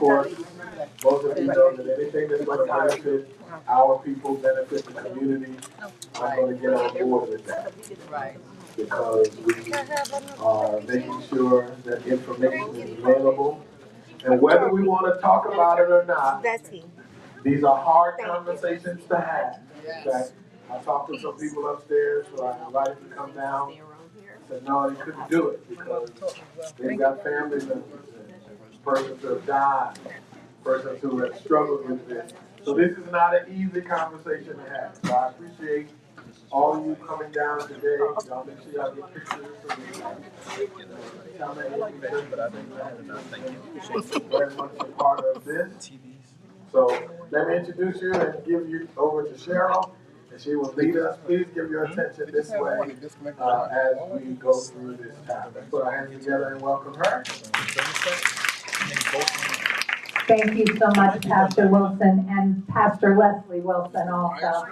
course, most of you know that anything that's going to benefit our people, benefit the community, I'm going to get on board with that. Right. Because we are making sure that information is available. And whether we want to talk about it or not, these are hard conversations to have. Okay? I talked to some people upstairs who I invited to come down. Said no, they couldn't do it because they've got family members and persons who have died, persons who have struggled with this. So this is not an easy conversation to have. So I appreciate all of you coming down today. Y'all make sure y'all get pictures so we can tell me what we did, but I think very much a part of this. So let me introduce you and give you over to Cheryl, and she will lead us. Please give your attention this way as we go through this time. Let's put our hands together and welcome her. Thank you so much, Pastor Wilson, and Pastor Leslie Wilson also.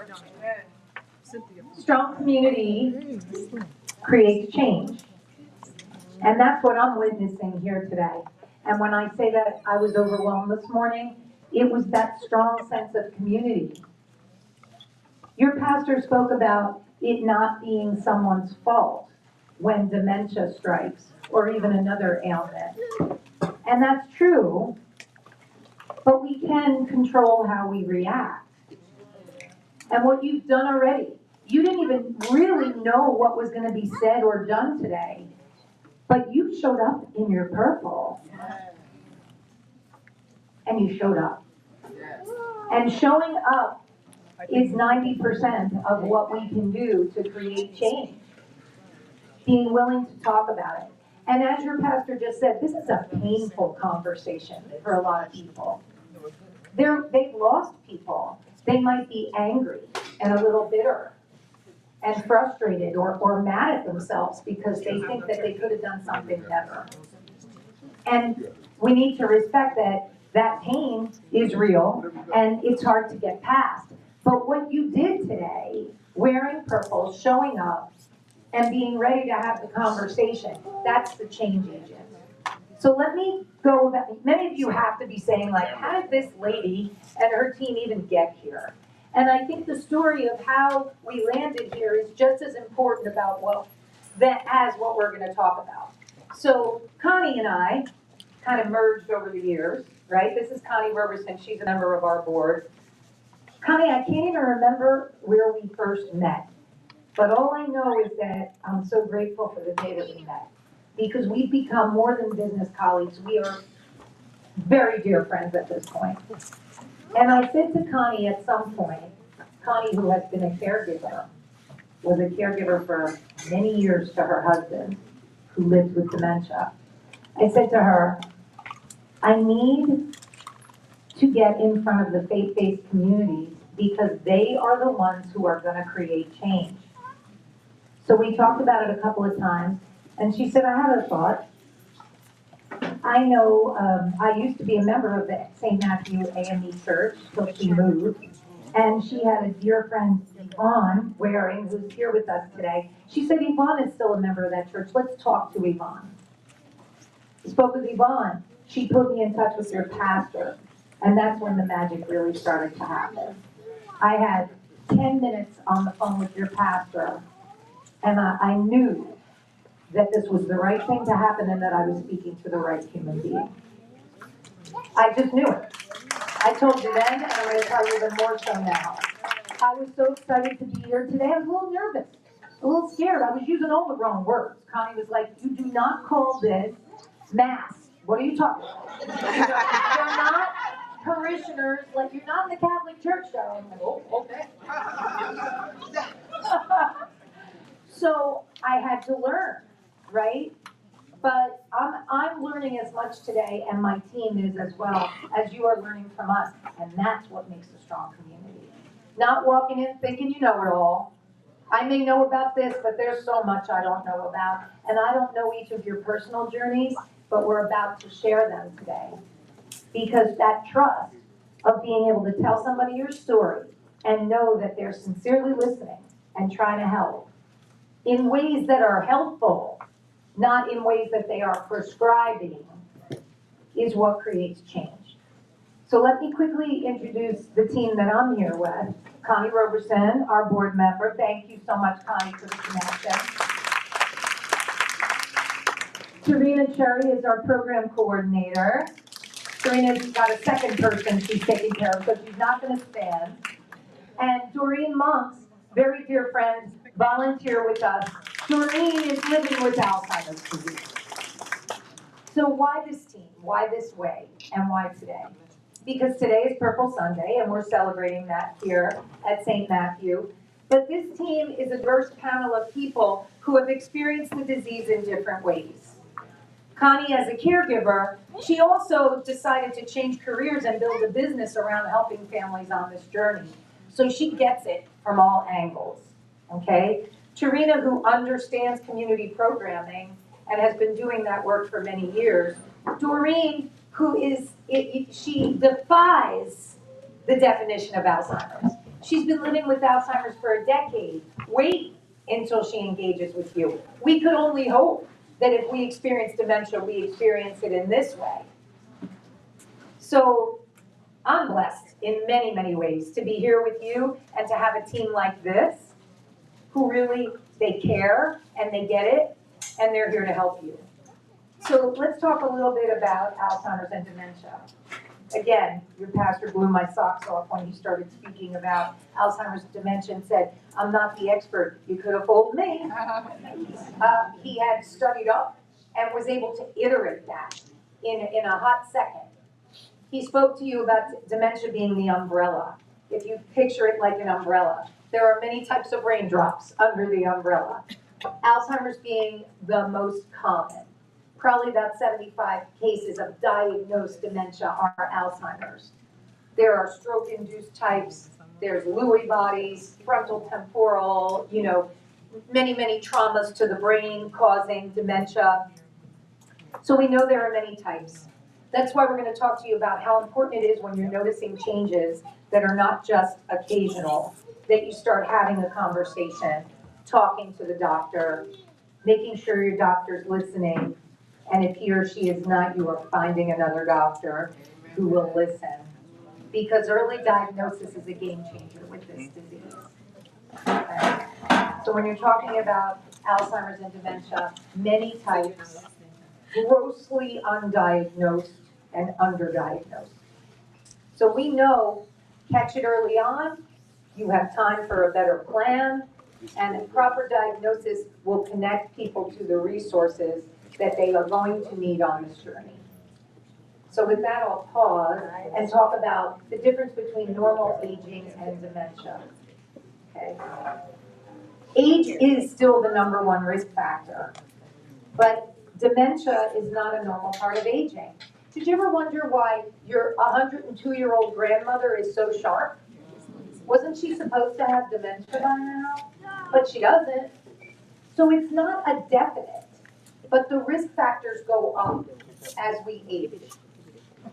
Strong community creates change. And that's what I'm witnessing here today. And when I say that I was overwhelmed this morning, it was that strong sense of community. Your pastor spoke about it not being someone's fault when dementia strikes or even another ailment. And that's true, but we can control how we react. And what you've done already, you didn't even really know what was going to be said or done today, but you showed up in your purple. And you showed up. And showing up is 90% of what we can do to create change. Being willing to talk about it. And as your pastor just said, this is a painful conversation for a lot of people. They've lost people. They might be angry and a little bitter and frustrated or mad at themselves because they think that they could have done something better. And we need to respect that pain is real and it's hard to get past. But what you did today, wearing purple, showing up, and being ready to have the conversation, that's the change agent. So let me go back. Many of you have to be saying, like, how did this lady and her team even get here? And I think the story of how we landed here is just as important about as what we're going to talk about. So Connie and I kind of merged over the years, right? This is Connie Roberson. She's a member of our board. Connie, I can't even remember where we first met. But all I know is that I'm so grateful for the day that we met. Because we've become more than business colleagues. We are very dear friends at this point. And I said to Connie at some point, Connie, who has been a caregiver, was a caregiver for many years to her husband, who lives with dementia. I said to her, I need to get in front of the faith-based communities because they are the ones who are going to create change. So we talked about it a couple of times, and she said, I have a thought. I know I used to be a member of the St. Matthew AME Church till she moved, and she had a dear friend, Yvonne Waring, who's here with us today. She said, Yvonne is still a member of that church. Let's talk to Yvonne. I spoke with Yvonne. She put me in touch with your pastor, and that's when the magic really started to happen. I had 10 minutes on the phone with your pastor, and I knew that this was the right thing to happen and that I was speaking to the right human being. I just knew it. I told you then, and I'm going to tell you even more so now. I was so excited to be here today. I was a little nervous, a little scared. I was using all the wrong words. Connie was like, you do not call this mass. What are you talking about? You're not parishioners, like you're not in the Catholic Church, Cheryl. I'm like, oh, okay. So I had to learn, right? But I'm learning as much today, and my team is as well, as you are learning from us. And that's what makes a strong community. Not walking in thinking you know it all. I may know about this, but there's so much I don't know about. And I don't know each of your personal journeys, but we're about to share them today. Because that trust of being able to tell somebody your story and know that they're sincerely listening and trying to help in ways that are helpful, not in ways that they are prescribing, is what creates change. So let me quickly introduce the team that I'm here with. Connie Roberson, our board member. Thank you so much, Connie, for the connection. Tarina Cherry is our program coordinator. Tarina's got a second person she's taking care of, so she's not going to stand. And Doreen Monks, very dear friend, volunteer with us. Doreen is living with Alzheimer's disease. So why this team? Why this way? And why today? Because today is Purple Sunday, and we're celebrating that here at St. Matthew. But this team is a diverse panel of people who have experienced the disease in different ways. Connie, as a caregiver, she also decided to change careers and build a business around helping families on this journey. So she gets it from all angles, okay? Tarina, who understands community programming and has been doing that work for many years. Doreen, who is, she defies the definition of Alzheimer's. She's been living with Alzheimer's for a decade. Wait until she engages with you. We could only hope that if we experience dementia, we experience it in this way. So I'm blessed in many, many ways to be here with you and to have a team like this who really, they care and they get it and they're here to help you. So let's talk a little bit about Alzheimer's and dementia. Again, your pastor blew my socks off when he started speaking about Alzheimer's and dementia and said, I'm not the expert, you could have fooled me. He had studied up and was able to iterate that in a hot second. He spoke to you about dementia being the umbrella. If you picture it like an umbrella, there are many types of raindrops under the umbrella. Alzheimer's being the most common. Probably about 75 cases of diagnosed dementia are Alzheimer's. There are stroke-induced types, there's Lewy bodies, frontal temporal, many, many traumas to the brain causing dementia. So we know there are many types. That's why we're going to talk to you about how important it is when you're noticing changes that are not just occasional, that you start having a conversation, talking to the doctor, making sure your doctor's listening, and if he or she is not, you are finding another doctor who will listen. Because early diagnosis is a game changer with this disease. Okay? So when you're talking about Alzheimer's and dementia, many types, grossly undiagnosed and underdiagnosed. So we know, catch it early on, you have time for a better plan, and proper diagnosis will connect people to the resources that they are going to need on this journey. So with that, I'll pause and talk about the difference between normal aging and dementia. Okay. Age is still the #1 risk factor, but dementia is not a normal part of aging. Did you ever wonder why your 102-year-old grandmother is so sharp? Wasn't she supposed to have dementia by now? But she doesn't. So it's not a definite, but the risk factors go up as we age.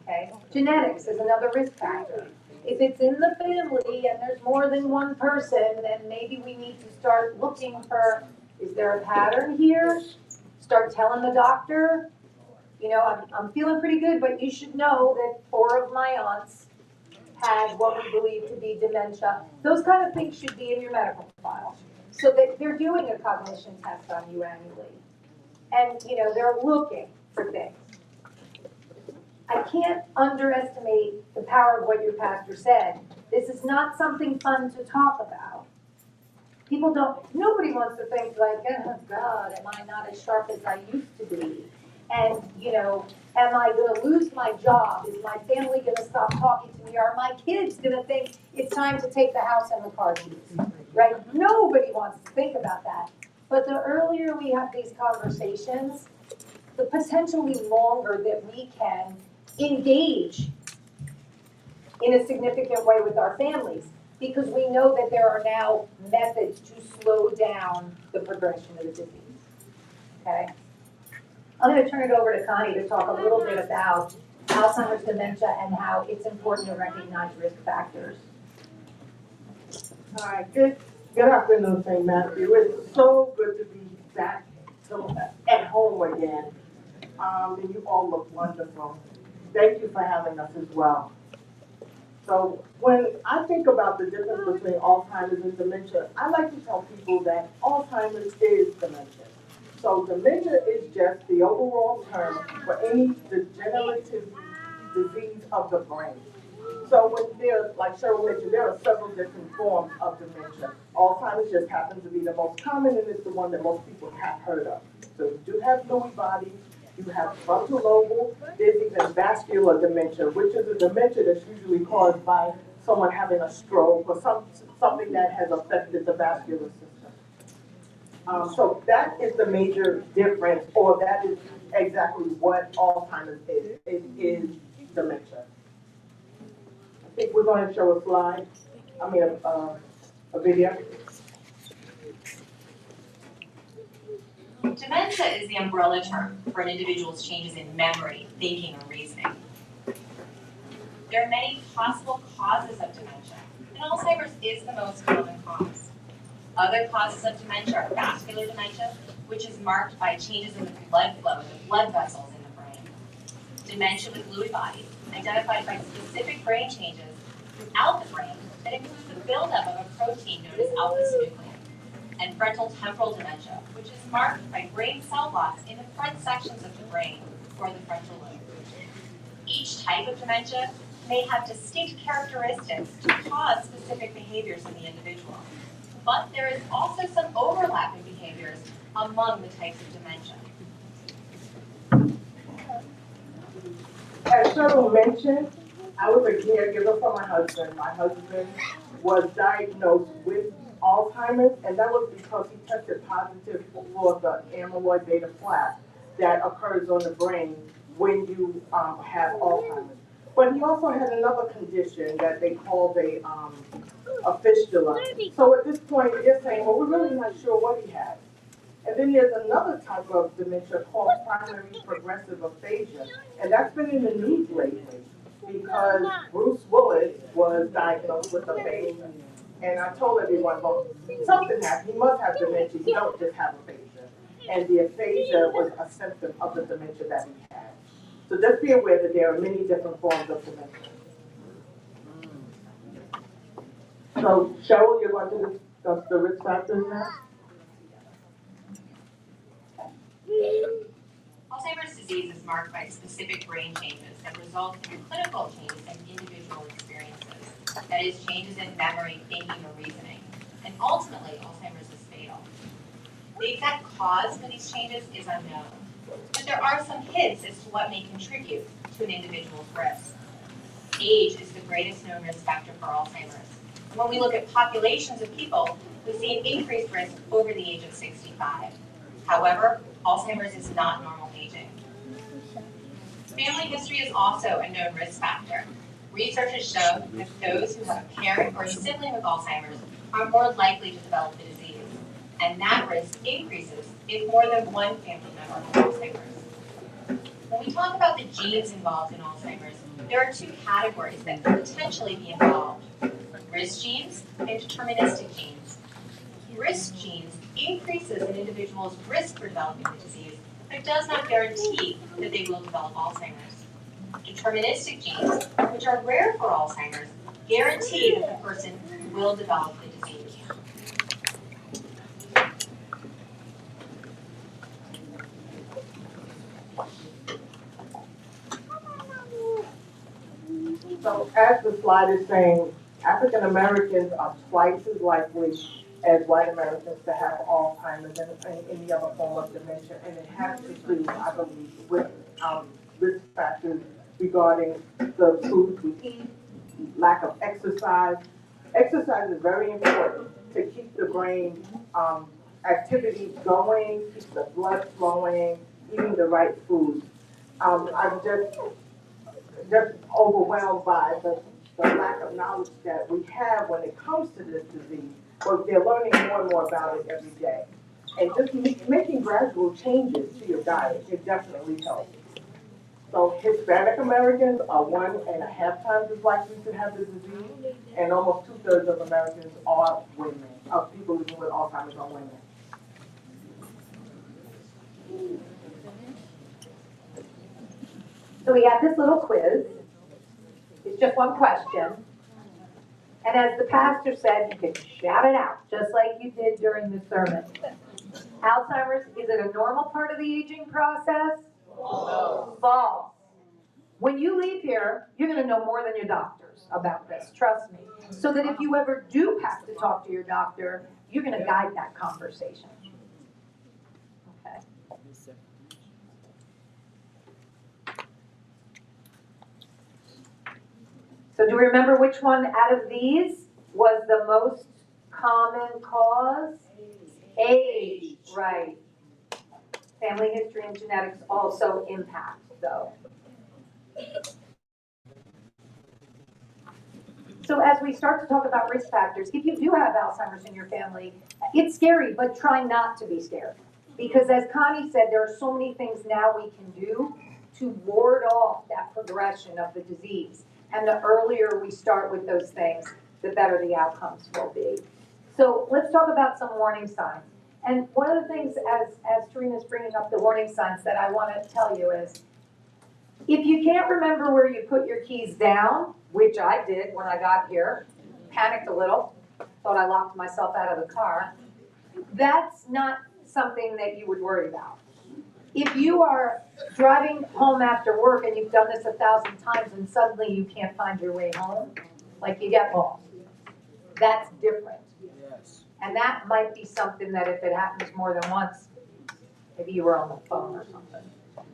Okay? Genetics is another risk factor. If it's in the family and there's more than one person, then maybe we need to start looking for, is there a pattern here? Start telling the doctor, I'm feeling pretty good, but you should know that 4 of my aunts had what we believe to be dementia. Those kind of things should be in your medical file. So that they're doing a cognition test on you annually. And, they're looking for things. I can't underestimate the power of what your pastor said. This is not something fun to talk about. Nobody wants to think like, oh God, am I not as sharp as I used to be? And, am I gonna lose my job? Is my family gonna stop talking to me? Are my kids gonna think it's time to take the house and the car keys? Right? Nobody wants to think about that. But the earlier we have these conversations, the potentially longer that we can engage in a significant way with our families, because we know that there are now methods to slow down the progression of the disease. Okay? I'm going to turn it over to Connie to talk a little bit about Alzheimer's, dementia, and how it's important to recognize risk factors. All right, good afternoon, St. Matthew. It's so good to be back at home again. And you all look wonderful. Thank you for having us as well. So when I think about the difference between Alzheimer's and dementia, I like to tell people that Alzheimer's is dementia. So dementia is just the overall term for any degenerative disease of the brain. So when there, like Cheryl mentioned, there are several different forms of dementia. Alzheimer's just happens to be the most common and it's the one that most people have heard of. So you do have Lewy bodies, you have frontal lobal, there's even vascular dementia, which is a dementia that's usually caused by someone having a stroke or something that has affected the vascular system. So that is the major difference, or that is exactly what Alzheimer's is. It is dementia. I think we're going to show a slide, a video. Dementia is the umbrella term for an individual's changes in memory, thinking, or reasoning. There are many possible causes of dementia, and Alzheimer's is the most common cause. Other causes of dementia are vascular dementia, which is marked by changes in the blood flow in the blood vessels in the brain. Dementia with Lewy bodies, identified by specific brain changes throughout the brain that include the buildup of a protein known as alpha-synuclein. And frontal temporal dementia, which is marked by brain cell loss in the front sections of the brain, or the frontal lobe. Each type of dementia may have distinct characteristics to cause specific behaviors in the individual. But there is also some overlapping behaviors among the types of dementia. As Cheryl mentioned, I was a caregiver for my husband. My husband was diagnosed with Alzheimer's, and that was because he tested positive for the amyloid beta plaque that occurs on the brain when you have Alzheimer's. But he also had another condition that they called a fistula. So at this point, they're saying, well, we're really not sure what he has. And then there's another type of dementia called primary progressive aphasia, and that's been in the news lately because Bruce Willis was diagnosed with aphasia. And I told everyone, well, something happened. He must have dementia. You don't just have aphasia. And the aphasia was a symptom of the dementia that he had. So just be aware that there are many different forms of dementia. So, Cheryl, you're going to discuss the risk factors now? Alzheimer's disease is marked by specific brain changes that result in clinical changes in individual experiences. That is, changes in memory, thinking, or reasoning. And ultimately, Alzheimer's is fatal. The exact cause for these changes is unknown, but there are some hints as to what may contribute to an individual's risk. Age is the greatest known risk factor for Alzheimer's. And when we look at populations of people, we see an increased risk over the age of 65. However, Alzheimer's is not normal aging. Family history is also a known risk factor. Research has shown that those who have a parent or a sibling with Alzheimer's are more likely to develop the disease, and that risk increases if more than one family member has Alzheimer's. When we talk about the genes involved in Alzheimer's, there are two categories that could potentially be involved: risk genes and deterministic genes. Risk genes increases an individual's risk for developing the disease, but it does not guarantee that they will develop Alzheimer's. Deterministic genes, which are rare for Alzheimer's, guarantee that the person will develop the disease. So as the slide is saying, African Americans are twice as likely as white Americans to have Alzheimer's and any other form of dementia, and it has to do, I believe, with risk factors regarding the foods we eat, lack of exercise. Exercise is very important to keep the brain activity going, keep the blood flowing, eating the right foods. I'm just overwhelmed by the lack of knowledge that we have when it comes to this disease, but they're learning more and more about it every day. And just making gradual changes to your diet, it definitely helps. So Hispanic Americans are 1.5 times as likely to have the disease, and almost 2/3 of Americans are women, of people living with Alzheimer's are women. So we have this little quiz. It's just one question. And as the pastor said, you can shout it out, just like you did during the sermon. Alzheimer's, is it a normal part of the aging process? No. False. When you leave here, you're going to know more than your doctors about this, trust me. So that if you ever do have to talk to your doctor, you're going to guide that conversation. Okay. So do we remember which one out of these was the most common cause? Age, right. Family history and genetics also impact, though. So as we start to talk about risk factors, if you do have Alzheimer's in your family, it's scary, but try not to be scared. Because as Connie said, there are so many things now we can do to ward off that progression of the disease. And the earlier we start with those things, the better the outcomes will be. So let's talk about some warning signs. And one of the things, as Tarina's bringing up the warning signs, that I want to tell you is, if you can't remember where you put your keys down, which I did when I got here, panicked a little, thought I locked myself out of the car, that's not something that you would worry about. If you are driving home after work and you've done this 1,000 times and suddenly you can't find your way home, like you get lost, that's different. Yes. And that might be something that if it happens more than once, maybe you were on the phone or something.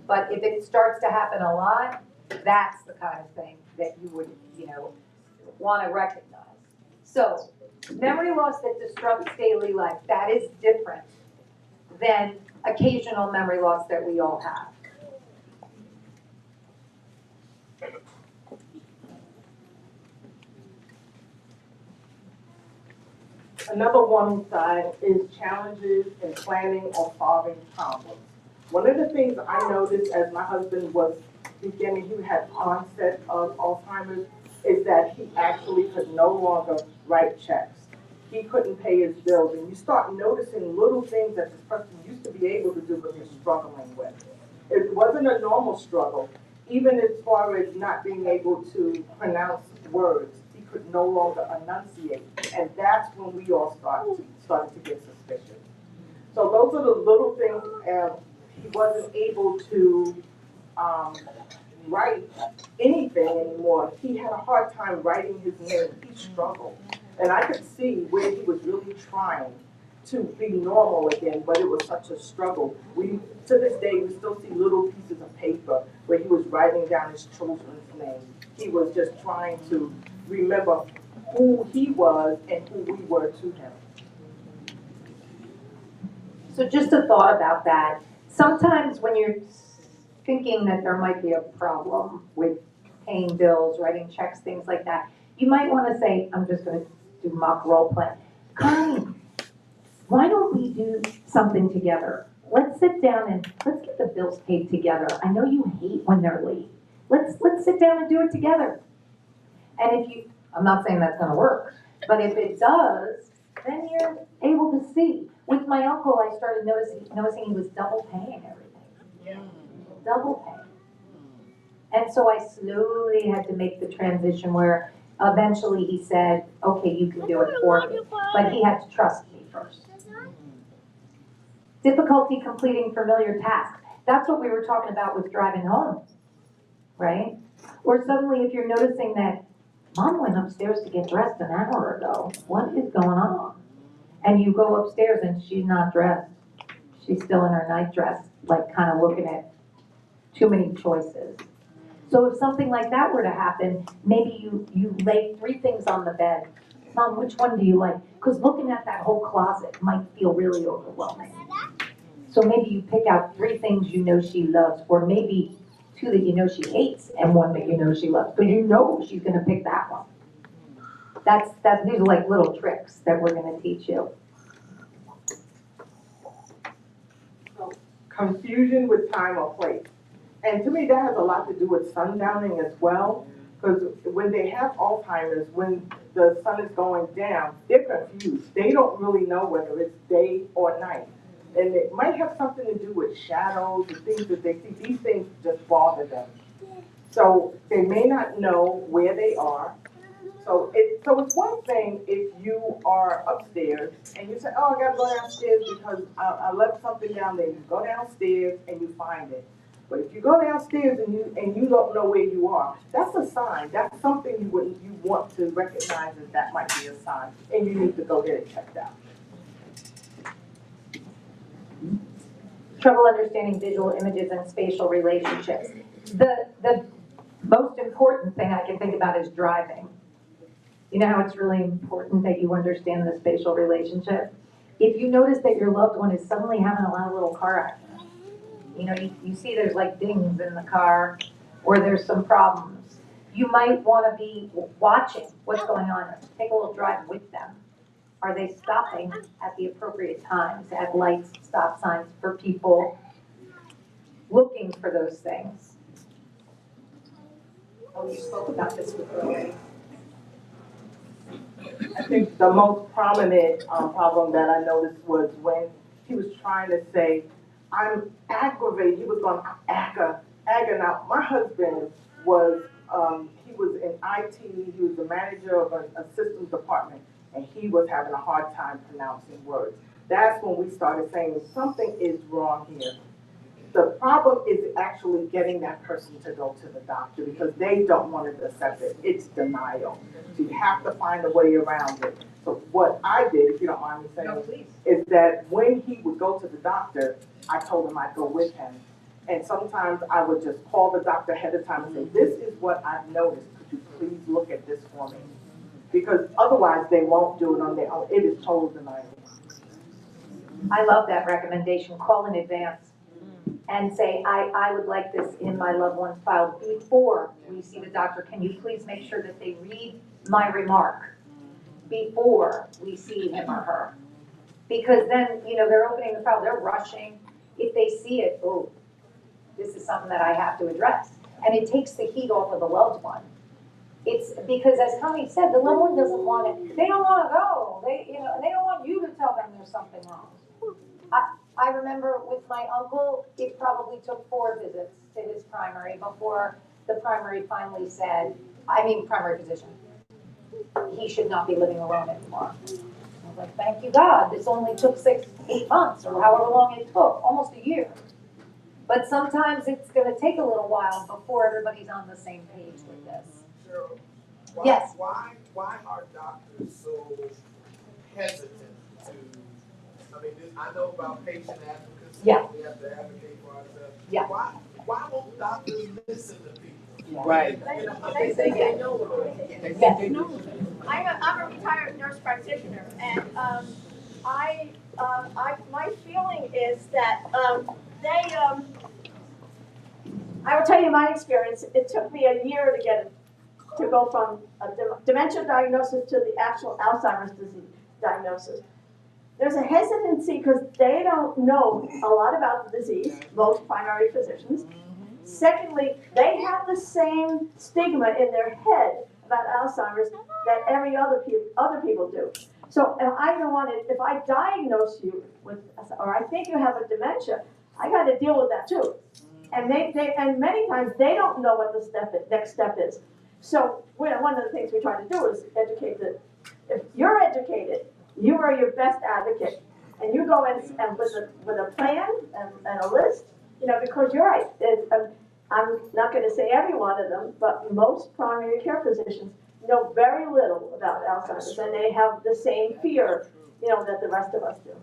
But if it starts to happen a lot, that's the kind of thing that you would, want to recognize. So, memory loss that disrupts daily life, that is different than occasional memory loss that we all have. Another warning sign is challenges in planning or solving problems. One of the things I noticed as my husband was beginning, he had onset of Alzheimer's, is that he actually could no longer write checks. He couldn't pay his bills, and you start noticing little things that this person used to be able to do but they're struggling with. It wasn't a normal struggle, even as far as not being able to pronounce words. He could no longer enunciate, and that's when we all started to get suspicious. So those are the little things. He wasn't able to write anything anymore. He had a hard time writing his name. He struggled. And I could see where he was really trying to be normal again, but it was such a struggle. To this day, we still see little pieces of paper where he was writing down his children's names. He was just trying to remember who he was and who we were to him. So just a thought about that. Sometimes when you're thinking that there might be a problem with paying bills, writing checks, things like that, you might want to say, I'm just going to do mock role play. Connie, why don't we do something together? Let's sit down and let's get the bills paid together. I know you hate when they're late. Let's sit down and do it together. And I'm not saying that's going to work, but if it does, then you're able to see. With my uncle, I started noticing he was double paying everything. Yeah. Double paying. And so I slowly had to make the transition where eventually he said, okay, you can do it for me. But he had to trust me first. Difficulty completing familiar tasks. That's what we were talking about with driving home, right? Or suddenly if you're noticing that Mom went upstairs to get dressed an hour ago, what is going on? And you go upstairs and she's not dressed. She's still in her nightdress, like kind of looking at too many choices. So if something like that were to happen, maybe you lay 3 things on the bed. Mom, which one do you like? Because looking at that whole closet might feel really overwhelming. So maybe you pick out 3 things you know she loves, or maybe 2 that you know she hates, and 1 that you know she loves. Because you know she's going to pick that one. These are like little tricks that we're going to teach you. Confusion with time or place. And to me, that has a lot to do with sundowning as well. Because when they have Alzheimer's, when the sun is going down, they're confused. They don't really know whether it's day or night. And it might have something to do with shadows and things that they see. These things just bother them. So they may not know where they are. So it's one thing if you are upstairs and you say, oh, I gotta go downstairs because I left something down there. You go downstairs and you find it. But if you go downstairs and you don't know where you are, that's a sign. That's something you want to recognize that might be a sign, and you need to go get it checked out. Trouble understanding visual images and spatial relationships. The most important thing I can think about is driving. You know how it's really important that you understand the spatial relationship? If you notice that your loved one is suddenly having a loud little car accident, you know, you see there's like dings in the car, or there's some problems, you might want to be watching what's going on. Take a little drive with them. Are they stopping at the appropriate times, at lights, stop signs, for people looking for those things? Oh, you spoke about this with Roy. I think the most prominent problem that I noticed was when he was trying to say, I'm aggravated. He was going agga. Now, my husband was, he was in IT. He was the manager of a systems department, and he was having a hard time pronouncing words. That's when we started saying something is wrong here. The problem is actually getting that person to go to the doctor because they don't want to accept it. It's denial. So you have to find a way around it. So what I did, if you don't mind me saying, is that when he would go to the doctor, I told him I'd go with him. And sometimes I would just call the doctor ahead of time and say, this is what I've noticed. Could you please look at this for me? Because otherwise they won't do it on their own. It is total denial. I love that recommendation. Call in advance and say, I would like this in my loved one's file before we see the doctor. Can you please make sure that they read my remark before we see him or her? Because then, you know, they're opening the file, they're rushing. If they see it, oh, this is something that I have to address. And it takes the heat off of the loved one. It's because, as Connie said, the loved one doesn't want it. They don't want to go. They don't want you to tell them there's something wrong. I remember with my uncle, it probably took 4 visits to his primary before the primary finally said, primary physician, he should not be living alone anymore. I was like, thank you God, this only took 6-8 months or however long it took, almost a year. But sometimes it's going to take a little while before everybody's on the same page with this. Cheryl, Yes. Why are doctors so hesitant to? I know about patient advocacy. Yeah. We have to advocate for ourselves. Yeah. Why won't doctors listen to people? Right. They think they know it. I'm a retired nurse practitioner, and my feeling is that I will tell you my experience. It took me a year to go from a dementia diagnosis to the actual Alzheimer's disease diagnosis. There's a hesitancy because they don't know a lot about the disease, most primary physicians. Secondly, they have the same stigma in their head about Alzheimer's that every other people do. So if I diagnose you with, or I think you have a dementia, I got to deal with that too. And and many times they don't know what the next step is. So one of the things we try to do is educate if you're educated, you are your best advocate, and you go in and with a plan and a list, because you're right. I'm not going to say every one of them, but most primary care physicians know very little about Alzheimer's, and they have the same fear, that the rest of us do.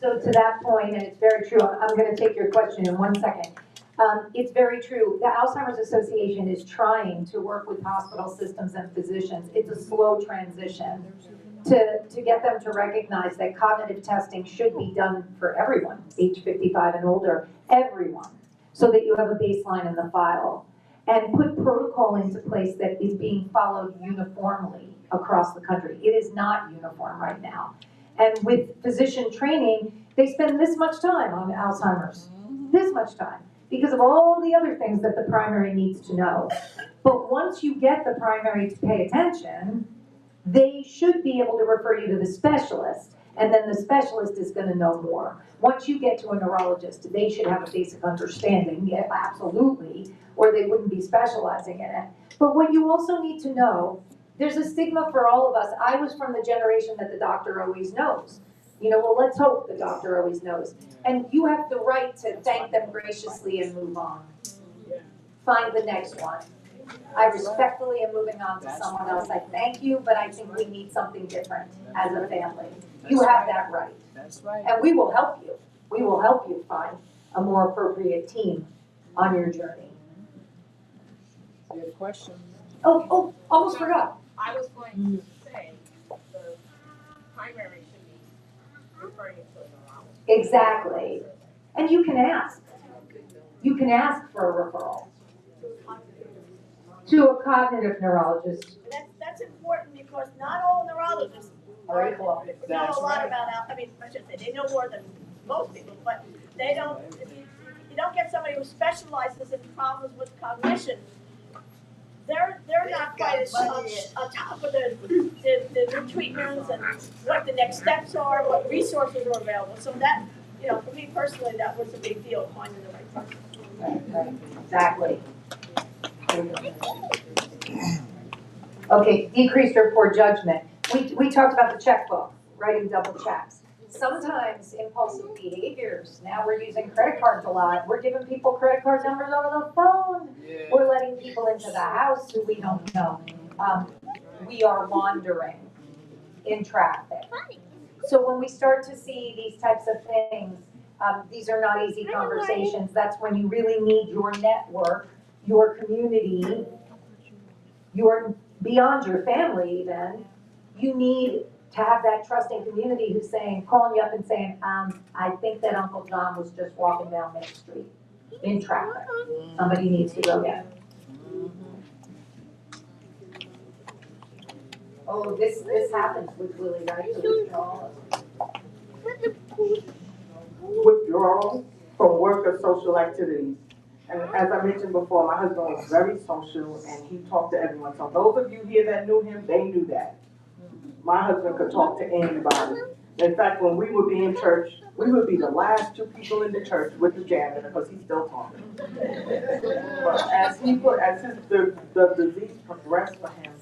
So to that point, and it's very true, I'm going to take your question in 1 second. It's very true. The Alzheimer's Association is trying to work with hospital systems and physicians. It's a slow transition to get them to recognize that cognitive testing should be done for everyone, age 55 and older, everyone, so that you have a baseline in the file, and put protocol into place that is being followed uniformly across the country. It is not uniform right now. And with physician training, they spend this much time on Alzheimer's, this much time, because of all the other things that the primary needs to know. But once you get the primary to pay attention, they should be able to refer you to the specialist, and then the specialist is going to know more. Once you get to a neurologist, they should have a basic understanding, yeah, absolutely, or they wouldn't be specializing in it. But what you also need to know there's a stigma for all of us. I was from the generation that the doctor always knows. You know, well, let's hope the doctor always knows. And you have the right to thank them graciously and move on. Find the next one. I respectfully am moving on to someone else. I thank you, but I think we need something different as a family. You have that right. That's right. And we will help you. We will help you find a more appropriate team on your journey. Good question. Oh, almost forgot. I was going to say, the primary should be referring to a neurologist. Exactly. And you can ask. You can ask for a referral to a cognitive neurologist. That's important because not all neurologists Are equal. know a lot about, I mean, I should say, they know more than most people, but they don't, if you don't get somebody who specializes in problems with cognition, they're not quite as on top of the new treatments and what the next steps are, what resources are available. So that, you know, for me personally, that was a big deal, finding the right person. Right. Exactly. Okay, decreased or poor judgment. We talked about the checkbook, writing double checks. Sometimes impulsive behaviors. Now we're using credit cards a lot. We're giving people credit card numbers over the phone. Yeah. We're letting people into the house who we don't know. We are wandering in traffic. So when we start to see these types of things, these are not easy conversations. That's when you really need your network, your community, your beyond your family even. You need to have that trusting community who's saying, calling you up and saying, I think that Uncle John was just walking down Main Street in traffic. Somebody needs to go get him. Oh, this happens with Willie, right? The withdrawal. Withdrawal from work or social activities. And as I mentioned before, my husband was very social and he talked to everyone. So those of you here that knew him, they knew that. My husband could talk to anybody. In fact, when we would be in church, we would be the last two people in the church with the janitor because he's still talking. But as the disease progressed for him,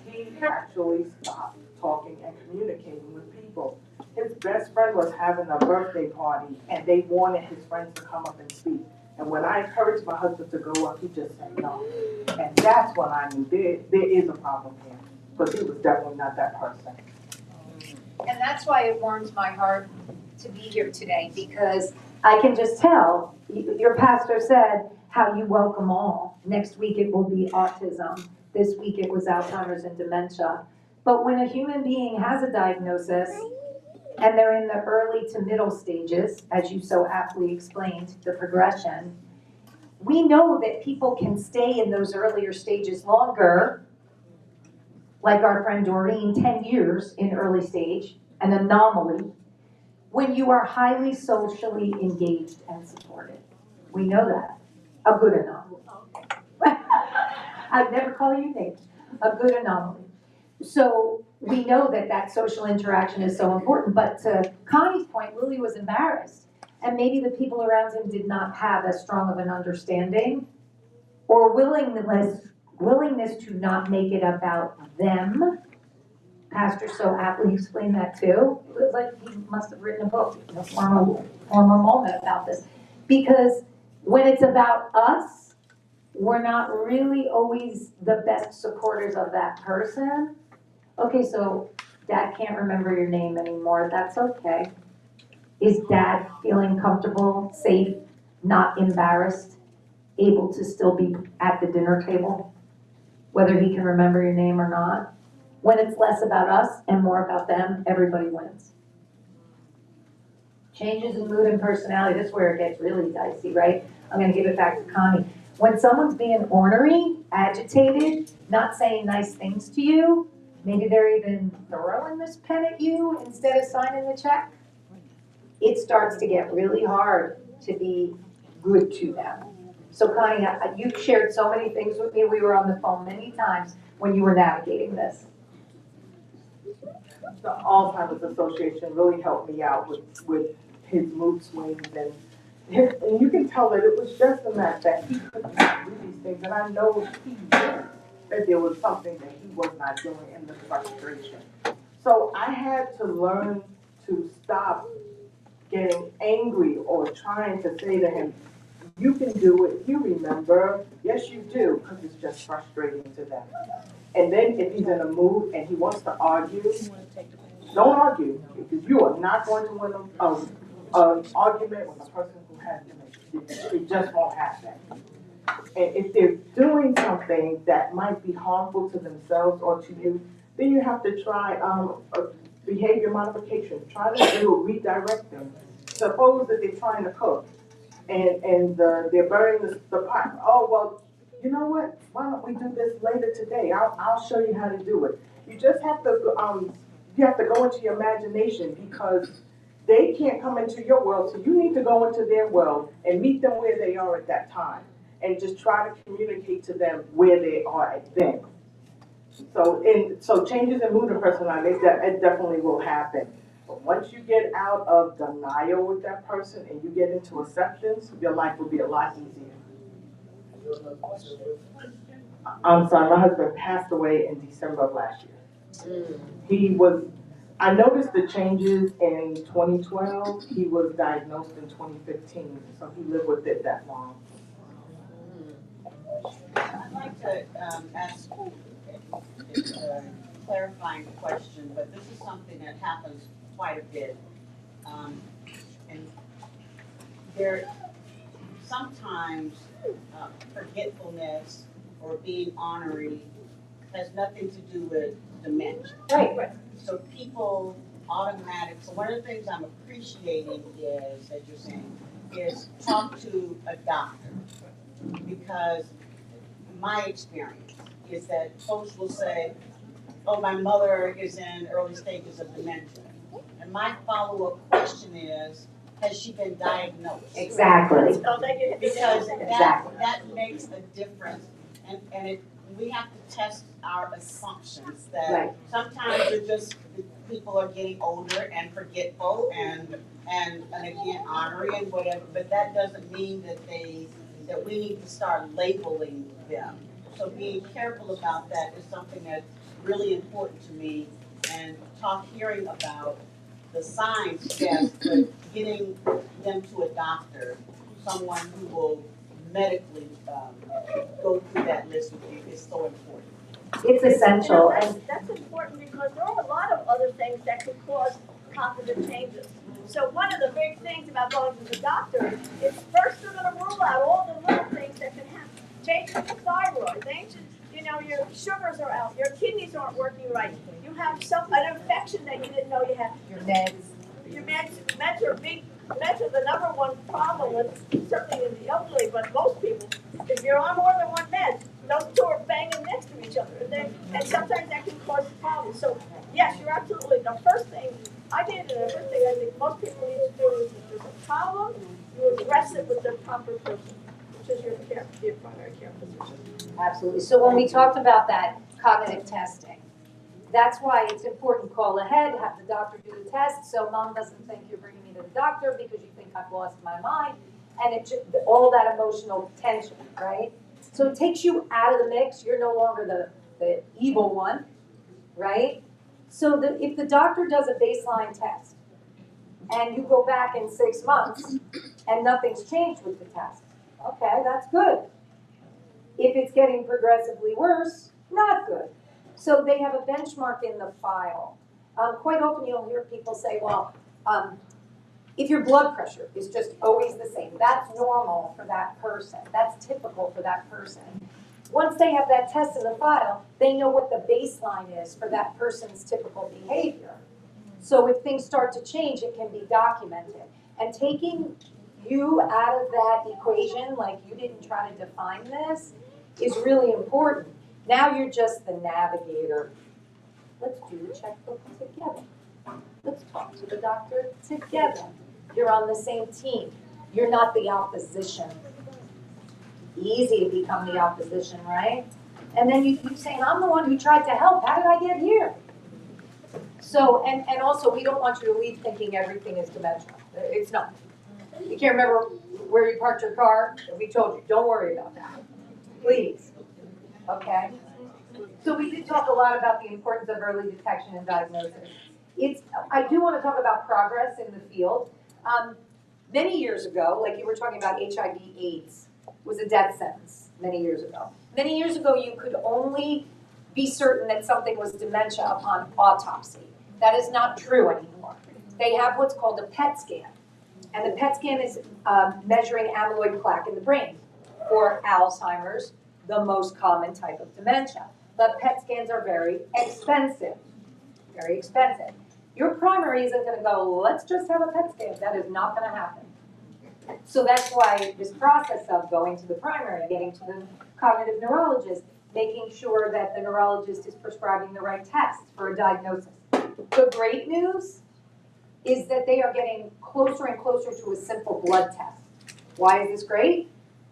he actually stopped talking and communicating with people. His best friend was having a birthday party and they wanted his friends to come up and speak. And when I encouraged my husband to go up, he just said no. And that's when I knew there is a problem here. Because he was definitely not that person. And that's why it warms my heart to be here today, because I can just tell, your pastor said how you welcome all. Next week it will be autism. This week it was Alzheimer's and dementia. But when a human being has a diagnosis, and they're in the early to middle stages, as you so aptly explained, the progression, we know that people can stay in those earlier stages longer, like our friend Doreen, 10 years in early stage, an anomaly, when you are highly socially engaged and supported. We know that. A good anomaly. I'd never call you names. A good anomaly. So we know that that social interaction is so important, but to Connie's point, Willie was embarrassed. And maybe the people around him did not have as strong of an understanding or willingness to not make it about them. Pastor so aptly explained that too. It was like he must have written a book, a former moment about this. Because when it's about us, we're not really always the best supporters of that person. Okay, so Dad can't remember your name anymore. That's okay. Is Dad feeling comfortable, safe, not embarrassed, able to still be at the dinner table, whether he can remember your name or not? When it's less about us and more about them, everybody wins. Changes in mood and personality, this is where it gets really dicey, right? I'm gonna give it back to Connie. When someone's being ornery, agitated, not saying nice things to you, maybe they're even throwing this pen at you instead of signing the check, it starts to get really hard to be good to them. So Connie, you shared so many things with me. We were on the phone many times when you were navigating this. The Alzheimer's Association really helped me out with his mood swings and you can tell that it was just in that he could not do these things, and I know he did. that there was something that he was not doing in the frustration. So I had to learn to stop getting angry or trying to say to him, you can do it, you remember, yes you do, because it's just frustrating to them. And then if he's in a mood and he wants to argue, don't argue, because you are not going to win an argument with a person who has dementia. It just won't happen. And if they're doing something that might be harmful to themselves or to you, then you have to try a behavior modification. Try to do redirect them. Suppose that they're trying to cook and they're burning the pot. Oh, well, you know what? Why don't we do this later today? I'll show you how to do it. You just have to, you have to go into your imagination because they can't come into your world, so you need to go into their world and meet them where they are at that time and just try to communicate to them where they are at then. So changes in mood and personality, it definitely will happen. But once you get out of denial with that person and you get into acceptance, your life will be a lot easier. I'm sorry, my husband passed away in December of last year. I noticed the changes in 2012. He was diagnosed in 2015, so he lived with it that long. I'd like to ask a clarifying question, but this is something that happens quite a bit. And there sometimes forgetfulness or being ornery has nothing to do with dementia. Right. So people so one of the things I'm appreciating is, as you're saying, is talk to a doctor. Because my experience is that folks will say, oh, my mother is in early stages of dementia. And my follow-up question is, has she been diagnosed? Exactly. Because that makes a difference. And we have to test our assumptions that Right. sometimes it's just people are getting older and forgetful and again ornery and whatever, but that doesn't mean that we need to start labeling them. So being careful about that is something that's really important to me, and hearing about the signs, yes, but getting them to a doctor, someone who will medically go through that list with you is so important. It's essential. That's important because there are a lot of other things that could cause cognitive changes. So one of the big things about going to the doctor is first they're going to rule out all the little things that can happen. Changes in the thyroid, things, your sugars are out, your kidneys aren't working right, you have an infection that you didn't know you had. Your meds. Your meds are the number one problem with, certainly in the elderly, but most people, if you're on more than one med, those two are banging next to each other, and sometimes that can cause problems. So yes, you're absolutely, the first thing I did, and the first thing I think most people need to do is if there's a problem, you address it with the proper person, which is your primary care physician. Absolutely. So when we talked about that cognitive testing, that's why it's important to call ahead, have the doctor do the test, so mom doesn't think you're bringing me to the doctor because you think I've lost my mind, and all that emotional tension, right? So it takes you out of the mix. You're no longer the evil one, right? So if the doctor does a baseline test and you go back in 6 months and nothing's changed with the test, okay, that's good. If it's getting progressively worse, not good. So they have a benchmark in the file. Quite often you'll hear people say, well, if your blood pressure is just always the same, that's normal for that person. That's typical for that person. Once they have that test in the file, they know what the baseline is for that person's typical behavior. So if things start to change, it can be documented. And taking you out of that equation, like you didn't try to define this, is really important. Now you're just the navigator. Let's do the checkbook together. Let's talk to the doctor together. You're on the same team. You're not the opposition. Easy to become the opposition, right? And then you keep saying, I'm the one who tried to help. How did I get here? So, and also, we don't want you to leave thinking everything is dementia. It's not. You can't remember where you parked your car? We told you, don't worry about that. Please. Okay? So we did talk a lot about the importance of early detection and diagnosis. I do want to talk about progress in the field. Many years ago, like you were talking about HIV/AIDS, was a death sentence many years ago. Many years ago, you could only be certain that something was dementia upon autopsy. That is not true anymore. They have what's called a PET scan. And the PET scan is measuring amyloid plaque in the brain for Alzheimer's, the most common type of dementia. But PET scans are very expensive, very expensive. Your primary isn't going to go, let's just have a PET scan. That is not going to happen. So that's why this process of going to the primary, getting to the cognitive neurologist, making sure that the neurologist is prescribing the right test for a diagnosis. The great news is that they are getting closer and closer to a simple blood test. Why is this great?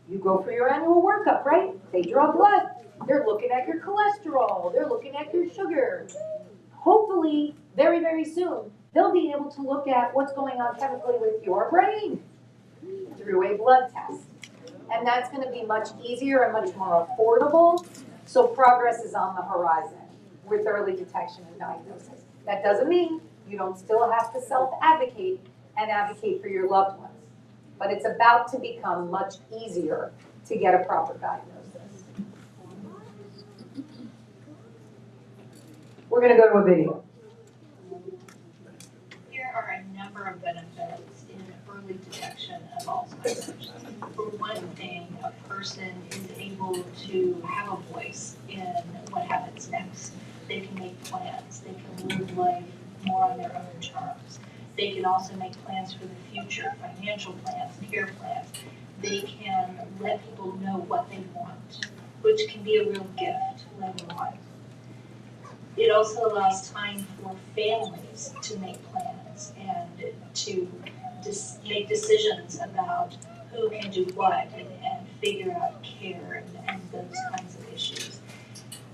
You go for your annual workup, right? They draw blood. They're looking at your cholesterol. They're looking at your sugar. Hopefully, very, very soon, they'll be able to look at what's going on chemically with your brain through a blood test. And that's going to be much easier and much more affordable. So progress is on the horizon with early detection and diagnosis. That doesn't mean you don't still have to self-advocate and advocate for your loved ones. But it's about to become much easier to get a proper diagnosis. We're going to go to a video. Here are a number of benefits in early detection of Alzheimer's. For one thing, a person is able to have a voice in what happens next. They can make plans. They can live life more on their own terms. They can also make plans for the future, financial plans, care plans. They can let people know what they want, which can be a real gift later on. It also allows time for families to make plans and to make decisions about who can do what and figure out care and those kinds of issues.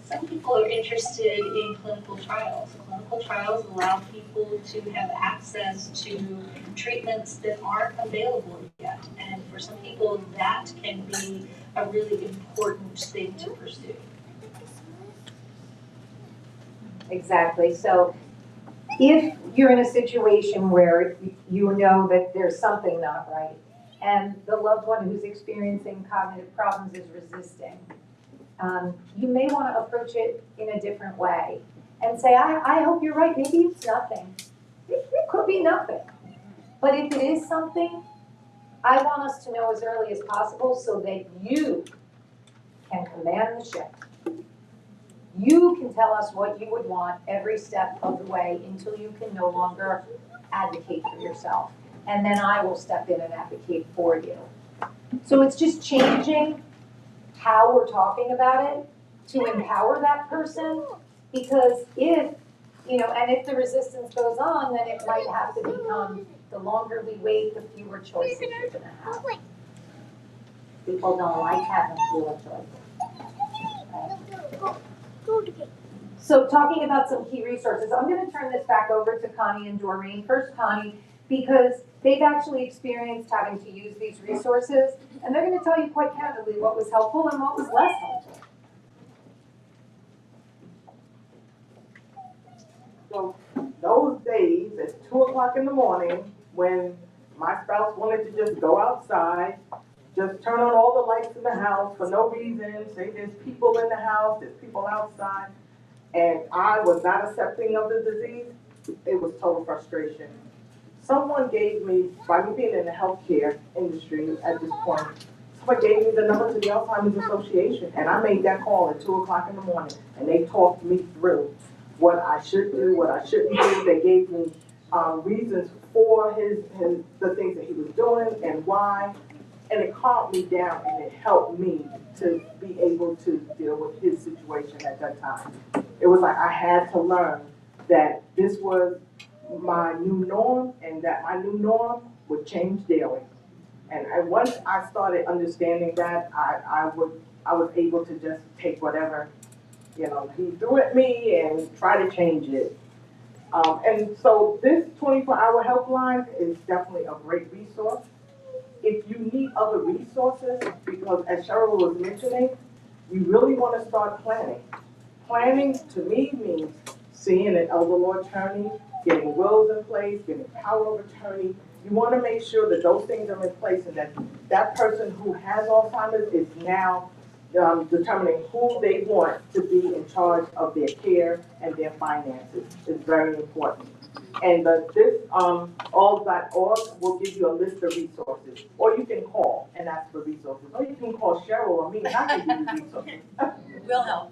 Some people are interested in clinical trials. Clinical trials allow people to have access to treatments that aren't available yet. And for some people, that can be a really important thing to pursue. Exactly. So if you're in a situation where you know that there's something not right, and the loved one who's experiencing cognitive problems is resisting, you may want to approach it in a different way and say, I hope you're right. Maybe it's nothing. It could be nothing. But if it is something, I want us to know as early as possible so that you can command the ship. You can tell us what you would want every step of the way until you can no longer advocate for yourself. And then I will step in and advocate for you. So it's just changing how we're talking about it to empower that person, because if the resistance goes on, then it might have to become, the longer we wait, the fewer choices you're gonna have. People don't like having fewer choices. Right? So talking about some key resources, I'm gonna turn this back over to Connie and Doreen. First Connie, because they've actually experienced having to use these resources, and they're gonna tell you quite candidly what was helpful and what was less helpful. So those days at 2 o'clock in the morning, when my spouse wanted to just go outside, just turn on all the lights in the house for no reason, say there's people in the house, there's people outside, and I was not accepting of the disease, it was total frustration. Someone gave me, by me being in the healthcare industry at this point, someone gave me the number to the Alzheimer's Association, and I made that call at 2 o'clock in the morning, and they talked me through what I should do, what I shouldn't do. They gave me reasons for the things that he was doing and why, and it calmed me down and it helped me to be able to deal with his situation at that time. It was like I had to learn that this was my new norm and that my new norm would change daily. And once I started understanding that, I was able to just take whatever he threw at me and try to change it. And so this 24-hour helpline is definitely a great resource. If you need other resources, because as Cheryl was mentioning, you really want to start planning. Planning to me means seeing an elder law attorney, getting wills in place, getting power of attorney. You want to make sure that those things are in place and that that person who has Alzheimer's is now determining who they want to be in charge of their care and their finances is very important. And all.org will give you a list of resources, or you can call and ask for resources, or you can call Cheryl or me and I can give you resources. Will help.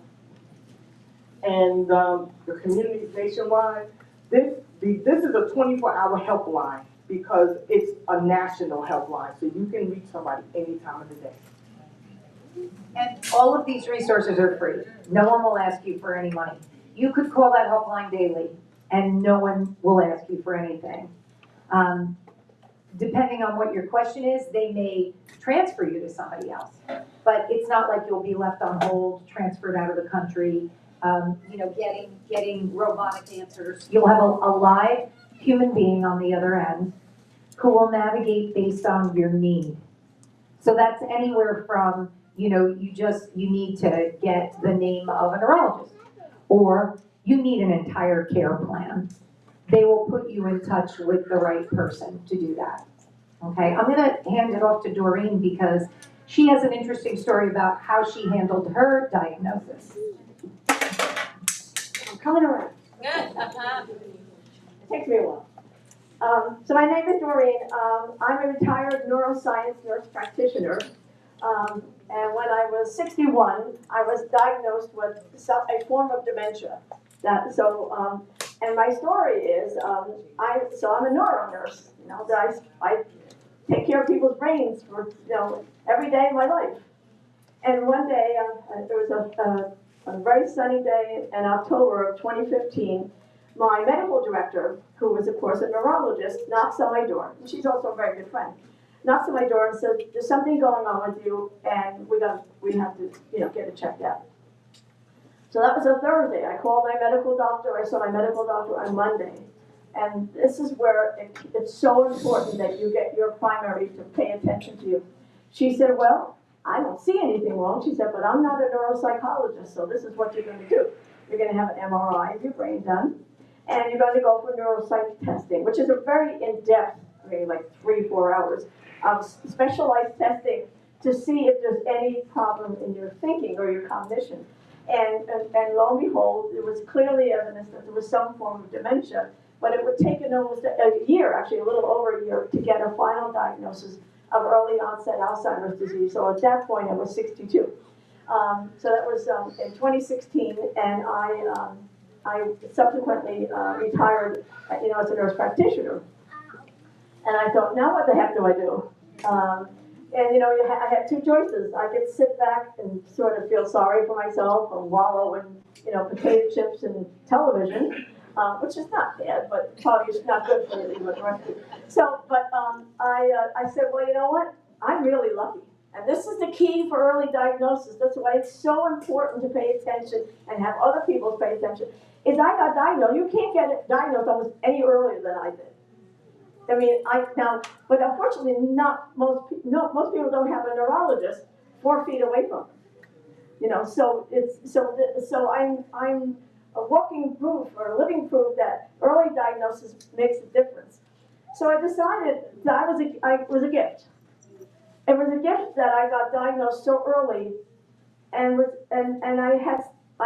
And the communities nationwide, this is a 24-hour helpline because it's a national helpline, so you can reach somebody any time of the day. And all of these resources are free. No one will ask you for any money. You could call that helpline daily and no one will ask you for anything. Depending on what your question is, they may transfer you to somebody else. But it's not like you'll be left on hold, transferred out of the country, getting robotic answers. You'll have a live human being on the other end who will navigate based on your need. So that's anywhere from, you need to get the name of a neurologist, or you need an entire care plan. They will put you in touch with the right person to do that. Okay, I'm gonna hand it off to Doreen because she has an interesting story about how she handled her diagnosis. I'm coming around. It takes me a while. So my name is Doreen. I'm a retired neuroscience nurse practitioner. And when I was 61, I was diagnosed with a form of dementia. And my story is, I'm a neuro nurse. I take care of people's brains for every day of my life. And one day, there was a very sunny day in October of 2015. My medical director, who was of course a neurologist, knocks on my door. She's also a very good friend. Knocks on my door and says, "There's something going on with you, and we have to get it checked out." So that was a Thursday. I called my medical doctor. I saw my medical doctor on Monday. And this is where it's so important that you get your primary to pay attention to you. She said, "Well, I don't see anything wrong." She said, "But I'm not a neuropsychologist, so this is what you're going to do. You're going to have an MRI of your brain done, and you're going to go for neuropsych testing," which is a very in-depth, like 3-4 hours of specialized testing to see if there's any problem in your thinking or your cognition. And lo and behold, there was clearly evidence that there was some form of dementia, but it would take almost a year, actually a little over a year, to get a final diagnosis of early onset Alzheimer's disease. So at that point, I was 62. So that was in 2016, and I subsequently retired, as a nurse practitioner. And I thought, now what the heck do I do? I had two choices. I could sit back and sort of feel sorry for myself and wallow in, potato chips and television, which is not bad, but probably is not good for you. So, I said, well, you know what? I'm really lucky. And this is the key for early diagnosis. That's why it's so important to pay attention and have other people pay attention. Is I got diagnosed. You can't get it diagnosed almost any earlier than I did. But unfortunately, most people don't have a neurologist 4 feet away from them. So I'm a walking proof or a living proof that early diagnosis makes a difference. So I decided that it was a gift. It was a gift that I got diagnosed so early, and I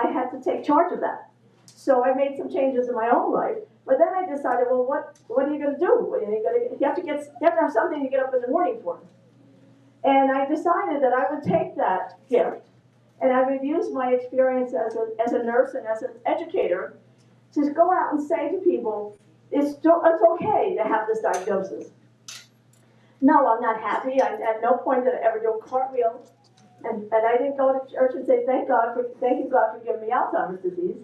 had to take charge of that. So I made some changes in my own life. But then I decided, well, what are you going to do? You have to have something to get up in the morning for. And I decided that I would take that gift and I would use my experience as a nurse and as an educator to go out and say to people, it's okay to have this diagnosis. No, I'm not happy. At no point did I ever do a cartwheel. And I didn't go to church and say, thank you God for giving me Alzheimer's disease.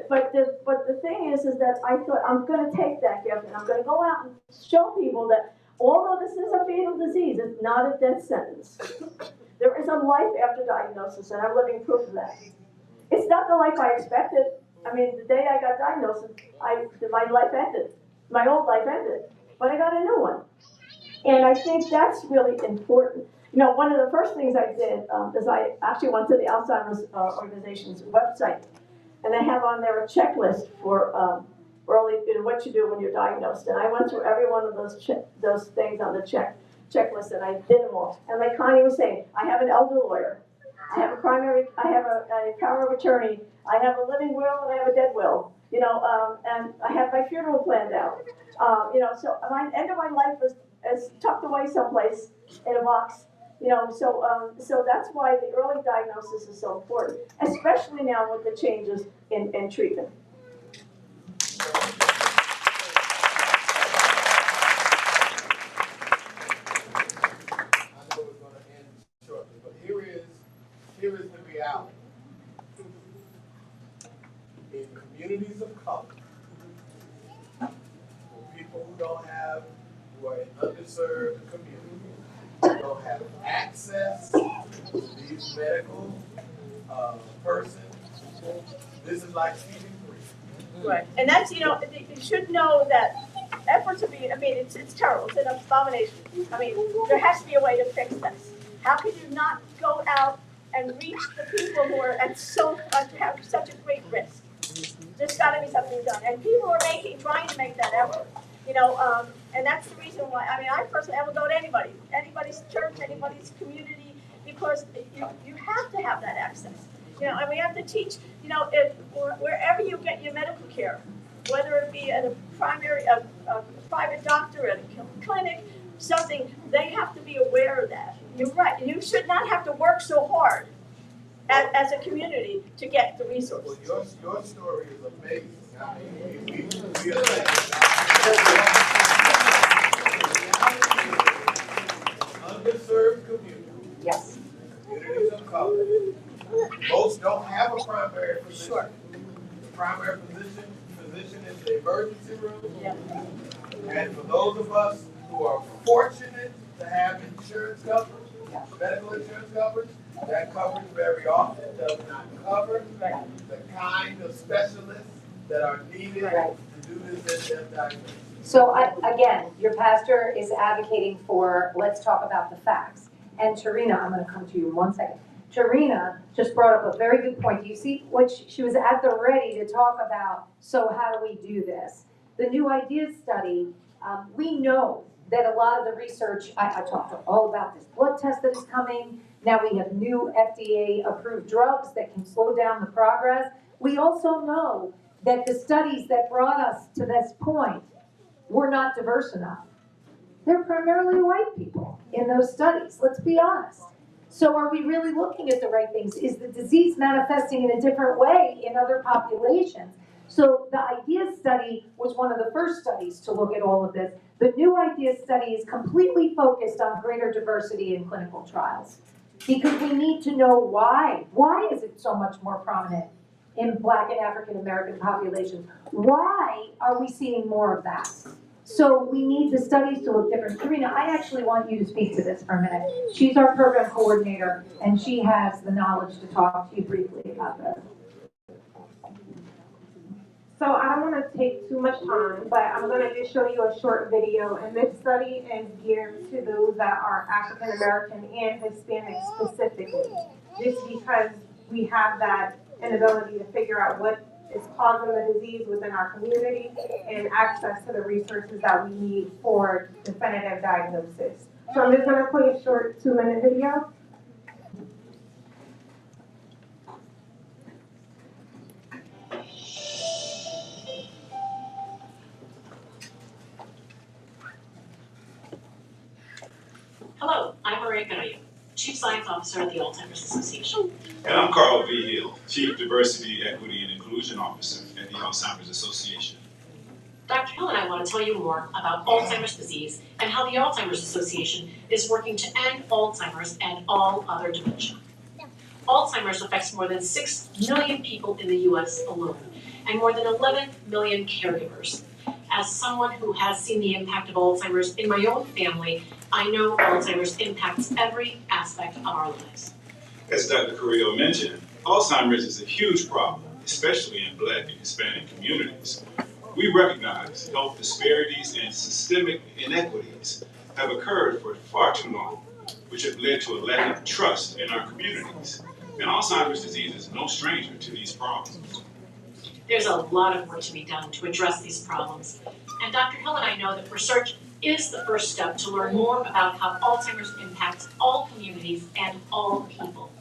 But the thing is that I thought I'm going to take that gift and I'm going to go out and show people that although this is a fatal disease, it's not a death sentence. There is a life after diagnosis, and I'm living proof of that. It's not the life I expected. I mean, the day I got diagnosed, my life ended. My old life ended, but I got a new one. And I think that's really important. You know, one of the first things I did is I actually went to the Alzheimer's organization's website, and they have on there a checklist for early, what you do when you're diagnosed. And I went through every one of those things on the checklist, and I did them all. And like Connie was saying, I have an elder lawyer, I have a power of attorney, I have a living will, and I have a dead will. You know, and I have my funeral planned out. You know, so my end of my life is tucked away someplace in a box. You know, so that's why the early diagnosis is so important, especially now with the changes in treatment. I know we're going to end shortly, but here is the reality. In communities of color, for people who are in underserved communities, who don't have access to these medical persons, this is like feeding free. Right, and that's, you know, you should know that efforts are being, I mean, it's terrible, it's an abomination. I mean, there has to be a way to fix this. How can you not go out and reach the people who are have such a great risk? There's got to be something done, and people are trying to make that effort. You know, and that's the reason why. I mean, I personally will go to anybody's church, anybody's community, because you have to have that access. You know, and we have to teach. You know, wherever you get your medical care, whether it be at a private doctor, at a clinic, something, they have to be aware of that. You're right. You should not have to work so hard as a community to get the resources. Well, your story is amazing. I mean, we are underserved communities. Yes. Communities of color. Most don't have a primary physician. Sure. The primary physician is the emergency room. Yeah. And for those of us who are fortunate to have insurance coverage, medical insurance coverage, that coverage very often does not cover the kind of specialists that are needed to do this in-depth diagnosis. So again, your pastor is advocating for, let's talk about the facts. And Tarina, I'm going to come to you in 1 second. Tarina just brought up a very good point. Do you see what she was at the ready to talk about? So how do we do this? The New Ideas study, we know that a lot of the research, I talked all about this blood test that is coming. Now we have new FDA-approved drugs that can slow down the progress. We also know that the studies that brought us to this point were not diverse enough. They're primarily white people in those studies, let's be honest. So are we really looking at the right things? Is the disease manifesting in a different way in other populations? So the IDEAS study was one of the first studies to look at all of this. The New Ideas study is completely focused on greater diversity in clinical trials because we need to know why. Why is it so much more prominent in Black and African American populations? Why are we seeing more of that? So we need the studies to look different. Karina, I actually want you to speak to this for a minute. She's our program coordinator, and she has the knowledge to talk to you briefly about this. So I don't want to take too much time, but I'm going to just show you a short video. And this study is geared to those that are African American and Hispanic specifically, just because we have that inability to figure out what is causing the disease within our community and access to the resources that we need for definitive diagnosis. So I'm just going to play a short 2-minute video. Hello, I'm Maria Carrillo, Chief Science Officer at the Alzheimer's Association. And I'm Carl V. Hill, Chief Diversity, Equity, and Inclusion Officer at the Alzheimer's Association. Dr. Hill and I want to tell you more about Alzheimer's disease and how the Alzheimer's Association is working to end Alzheimer's and all other dementia. Alzheimer's affects more than 6 million people in the U.S. alone, and more than 11 million caregivers. As someone who has seen the impact of Alzheimer's in my own family, I know Alzheimer's impacts every aspect of our lives. As Dr. Carrillo mentioned, Alzheimer's is a huge problem, especially in Black and Hispanic communities. We recognize health disparities and systemic inequities have occurred for far too long, which have led to a lack of trust in our communities. And Alzheimer's disease is no stranger to these problems. There's a lot of work to be done to address these problems. And Dr. Hill and I know that research is the first step to learn more about how Alzheimer's impacts all communities and all people.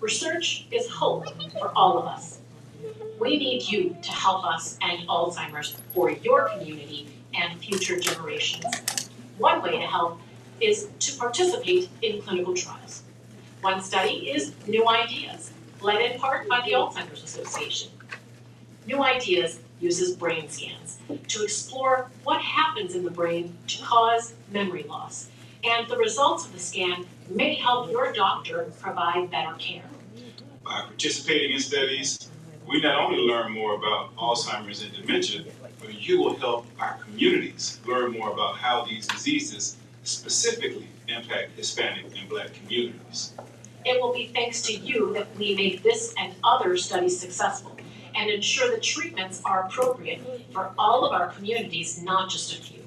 Research is hope for all of us. We need you to help us end Alzheimer's for your community and future generations. One way to help is to participate in clinical trials. One study is New Ideas, led in part by the Alzheimer's Association. New Ideas uses brain scans to explore what happens in the brain to cause memory loss. And the results of the scan may help your doctor provide better care. By participating in studies, we not only learn more about Alzheimer's and dementia, but you will help our communities learn more about how these diseases specifically impact Hispanic and Black communities. It will be thanks to you that we make this and other studies successful and ensure that treatments are appropriate for all of our communities, not just a few.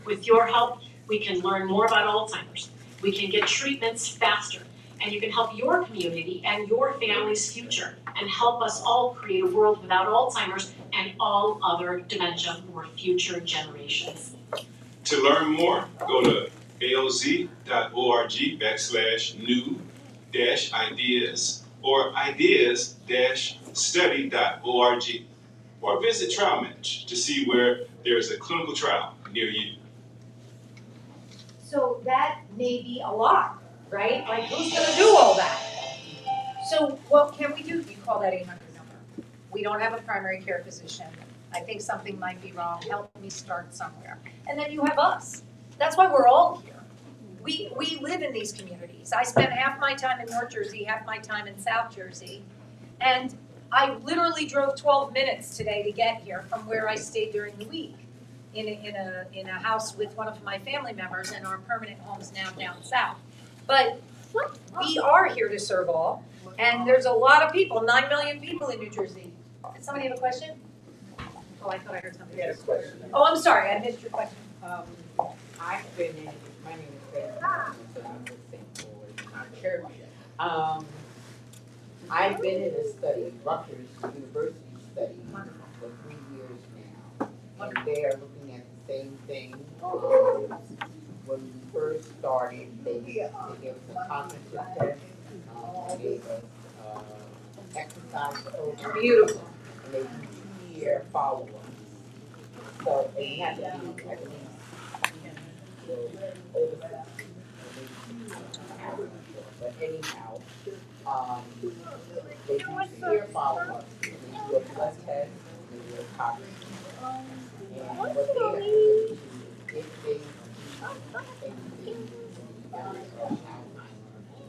With your help, we can learn more about Alzheimer's. We can get treatments faster, and you can help your community and your family's future and help us all create a world without Alzheimer's and all other dementia for future generations. To learn more, go to alz.org/new-ideas or ideas-study.org, or visit TrialMatch to see where there is a clinical trial near you. So that may be a lot, right? Like, who's gonna do all that? So what can we do? You call that 800 number. We don't have a primary care physician. I think something might be wrong. Help me start somewhere. And then you have us. That's why we're all here. We live in these communities. I spend half my time in North Jersey, half my time in South Jersey. And I literally drove 12 minutes today to get here from where I stayed during the week in a house with one of my family members, and our permanent home is now down south. But we are here to serve all, and there's a lot of people, 9 million people in New Jersey. Does somebody have a question? Oh, I thought I heard somebody else. Oh, I'm sorry, I missed your question. I've been in, my name is Betty, I've been in a study, Rutgers University study, for 3 years now. And they are looking at the same thing. When we first started, they gave us a cognitive test, they gave us exercise program. Beautiful. And they do 2-year follow-up. So, and you have to be, I believe, but anyhow, they do 2-year follow-up. They do a blood test, they do a cognitive. And what they have to do is if they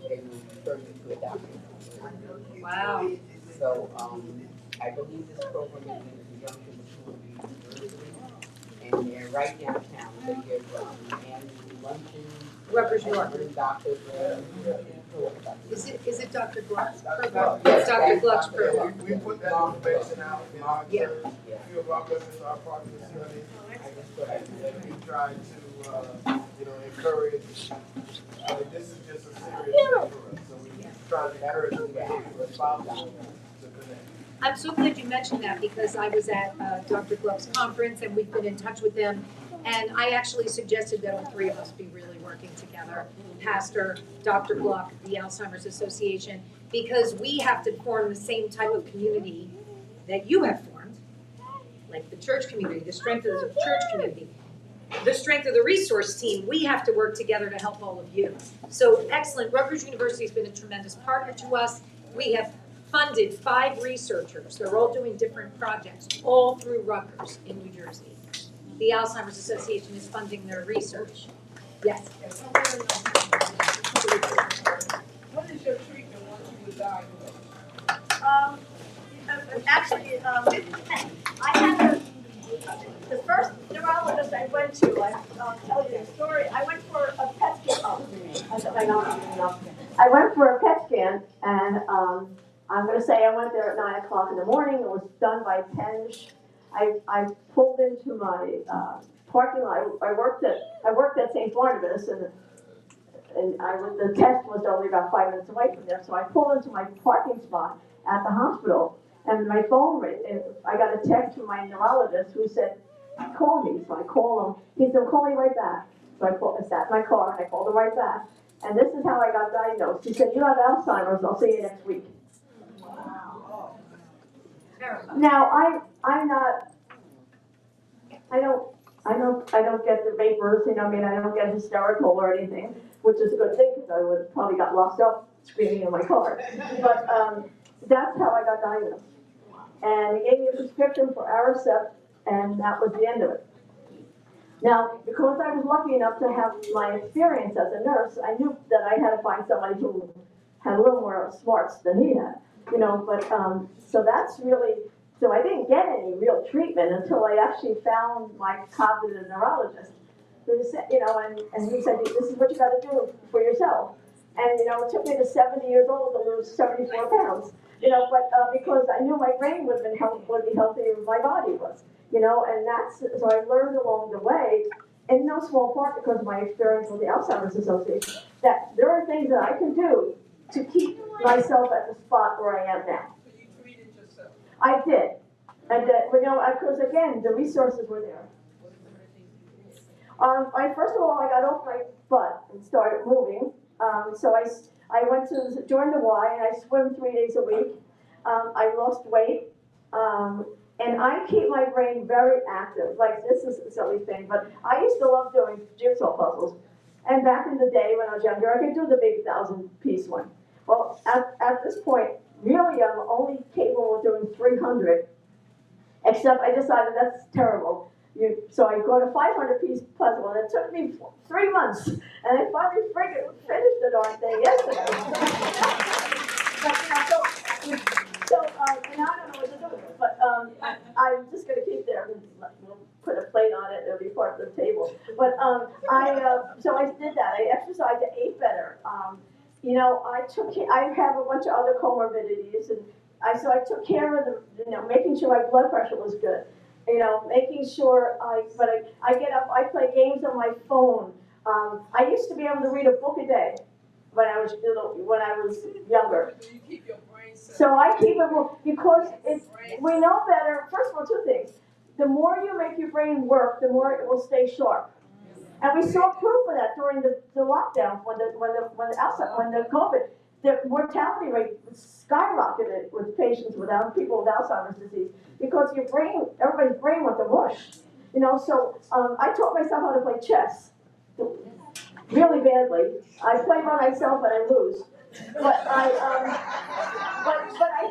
they will refer you to a doctor. Wow. So, I believe this program is in conjunction with University. And they're right downtown. They give annual luncheons. Rutgers, New York. Doctors. Is it Dr. Gluck's program? It's Dr. Gluck's program. We put that information out in our few of our members are part of the study. And we try to, encourage, this is just a serious thing for us. So we try to encourage the spouses to connect. I'm so glad you mentioned that because I was at Dr. Gluck's conference and we've been in touch with them. And I actually suggested that all three of us be really working together. Pastor, Dr. Gluck, the Alzheimer's Association, because we have to form the same type of community that you have formed, like the church community, the strength of the church community, the strength of the resource team. We have to work together to help all of you. So excellent. Rutgers University has been a tremendous partner to us. We have funded 5 researchers. They're all doing different projects, all through Rutgers in New Jersey. The Alzheimer's Association is funding their research. Yes? What is your treatment once you were diagnosed? Actually, I had the first neurologist I went to, I'll tell you the story, I went for a PET scan. I went for a PET scan, and I'm going to say I went there at 9 o'clock in the morning. It was done by 10. I pulled into my parking lot. I worked at St. Barnabas, and and the test was only about 5 minutes away from there, so I pulled into my parking spot at the hospital, and my phone rang, and I got a text from my neurologist who said, call me, so I call him, he said, call me right back. So I sat in my car, and I called him right back, and this is how I got diagnosed. He said, you have Alzheimer's, I'll see you next week. Now, I'm not, I don't get the vapors, you know, I mean, I don't get hysterical or anything, which is a good thing, because I would have probably got locked up screaming in my car. But that's how I got diagnosed. And he gave me a prescription for Aricept, and that was the end of it. Now, because I was lucky enough to have my experience as a nurse, I knew that I had to find somebody who had a little more smarts than he had, you know, but, so that's really, so I didn't get any real treatment until I actually found my cognitive neurologist, who said, you know, and he said, this is what you gotta do for yourself. And, you know, it took me to 70 years old to lose 74 pounds, you know, but, because I knew my brain would be healthier than my body was, you know, and so I learned along the way, in no small part because of my experience with the Alzheimer's Association, that there are things that I can do to keep myself at the spot where I am now. So you treated yourself? I did. And, you know, because again, the resources were there. First of all, I got off my butt and started moving. So I went to join the Y, and I swim 3 days a week. I lost weight. And I keep my brain very active. Like, this is a silly thing, but I used to love doing jigsaw puzzles. And back in the day when I was younger, I could do the big 1,000-piece one. Well, at this point, really, I'm only capable of doing 300, except I decided that's terrible. So I got a 500-piece puzzle, and it took me 3 months, and I finally finished the darn thing yesterday. But, you know, so and now I don't know what to do with it, but I'm just going to keep there. We'll put a plate on it, it'll be part of the table. But so I did that. I exercised, I ate better. You know, I have a bunch of other comorbidities, and so I took care of you know, making sure my blood pressure was good. You know, making sure I get up, I play games on my phone. I used to be able to read a book a day when I was younger. So you keep your brain set. So I keep it because we know better. First of all, two things: the more you make your brain work, the more it will stay sharp. And we saw proof of that during the lockdown when the COVID, the mortality rate skyrocketed with patients people with Alzheimer's disease because everybody's brain went to mush. You know, so I taught myself how to play chess. Really badly. I play by myself and I lose. But I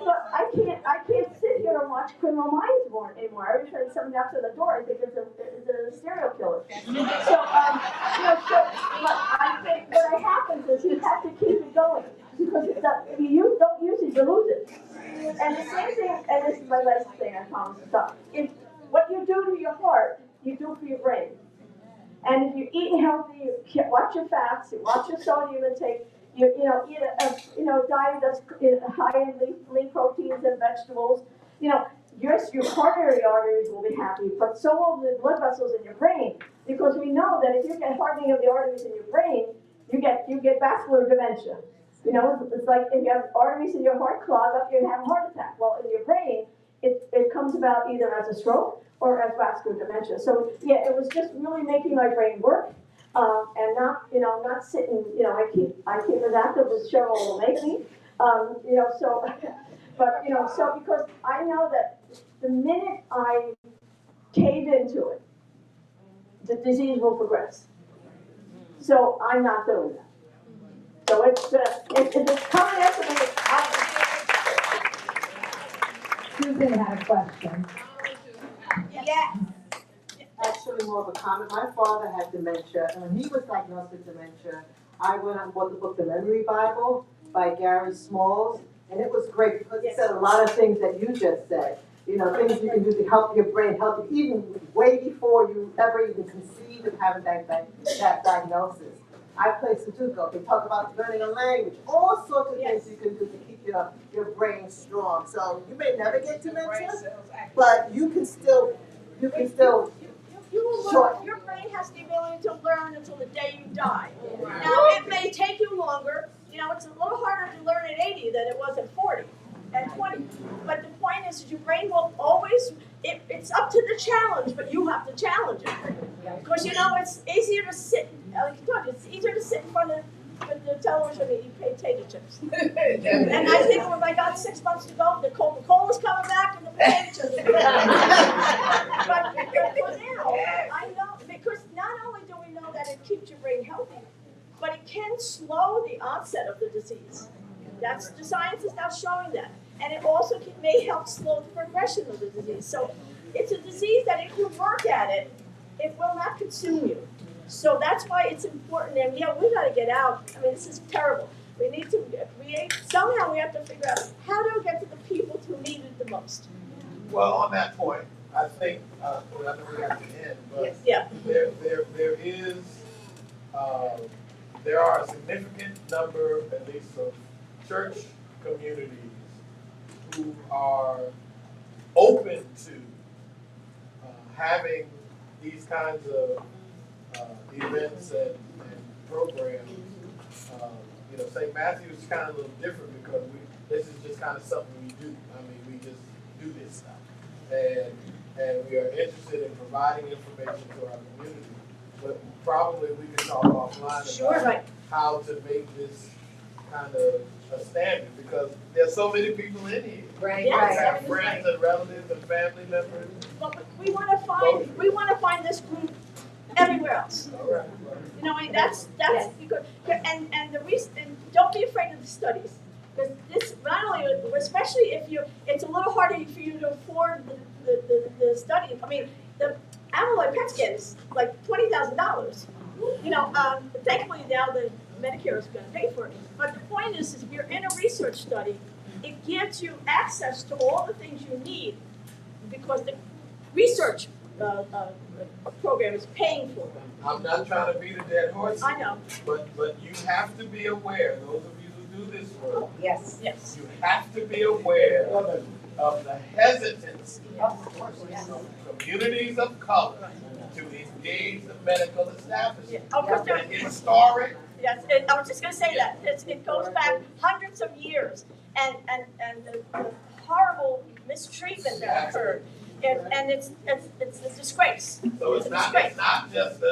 thought I can't sit here and watch Criminal Minds anymore. Every time someone knocks on the door, I think it's a serial killer. So you know, but I think what happens is you have to keep it going because if you don't use it, you lose it. And the same thing, and this is my last thing, I promise to stop. If what you do to your heart, you do for your brain. And if you're eating healthy, you watch your fats, you watch your sodium intake, eat a diet that's high in lean proteins and vegetables. You know, your coronary arteries will be happy, but so will the blood vessels in your brain, because we know that if you get hardening of the arteries in your brain, you get vascular dementia. You know, it's like if you have arteries in your heart clog up, you have a heart attack. Well, in your brain, it comes about either as a stroke or as vascular dementia. So yeah, it was just really making my brain work, and not sitting. You know, I keep as active as Cheryl will make me. You know, so, but you know, so because I know that the minute I cave into it, the disease will progress. So I'm not doing that. So if it's coming after me, Susan had a question. Yes. Actually, more of a comment. My father had dementia, and when he was diagnosed with dementia, I went and bought the book, The Memory Bible by Gary Smalls, and it was great because it said a lot of things that you just said. You know, things you can do to help your brain, help you even way before you ever even conceive of having that diagnosis. I play Sudoku. They talk about learning a language, all sorts of things you can do to keep your brain strong. So you may never get dementia, but you can still You will learn. Your brain has the ability to learn until the day you die. Now, it may take you longer. You know, it's a little harder to learn at 80 than it was at 40 and 20. But the point is your brain will always, it's up to the challenge, but you have to challenge it. Because, you know, it's easier to sit, like you told you, it's easier to sit in front of the television and eat potato chips. And I think when I got 6 months to go, the Coca-Cola's coming back and the potato chips are coming back. But for now, I know, because not only do we know that it keeps your brain healthy, but it can slow the onset of the disease. That's, the science is now showing that. And it also may help slow the progression of the disease. So it's a disease that if you work at it, it will not consume you. So that's why it's important. And yeah, we got to get out. I mean, this is terrible. We need to somehow we have to figure out how to get to the people who need it the most. Well, on that point, I think, I know we have to end, but yeah. There are a significant number, at least, of church communities who are open to having these kinds of events and programs. You know, St. Matthew's is kind of a little different because this is just kind of something we do. I mean, we just do this stuff. And we are interested in providing information to our community. But probably we can talk offline about how to make this kind of a standard because there's so many people in here. Right, We have friends and relatives and family members. But we want to find this group everywhere else. All right. You know, that's because and the reason, and don't be afraid of the studies because this not only, especially if it's a little harder for you to afford the study. I mean, the amyloid PET scan is like $20,000. You know, thankfully now the Medicare is going to pay for it. But the point is if you're in a research study, it gives you access to all the things you need because the research program is paying for them. I'm not trying to beat a dead horse. I know. But you have to be aware, those of you who do this work, Yes. you have to be aware of the hesitancy of communities of color to engage the medical establishment. Oh, because And historic. Yes, I was just going to say that. It goes back hundreds of years and the horrible mistreatment that occurred. And it's a disgrace. So it's not just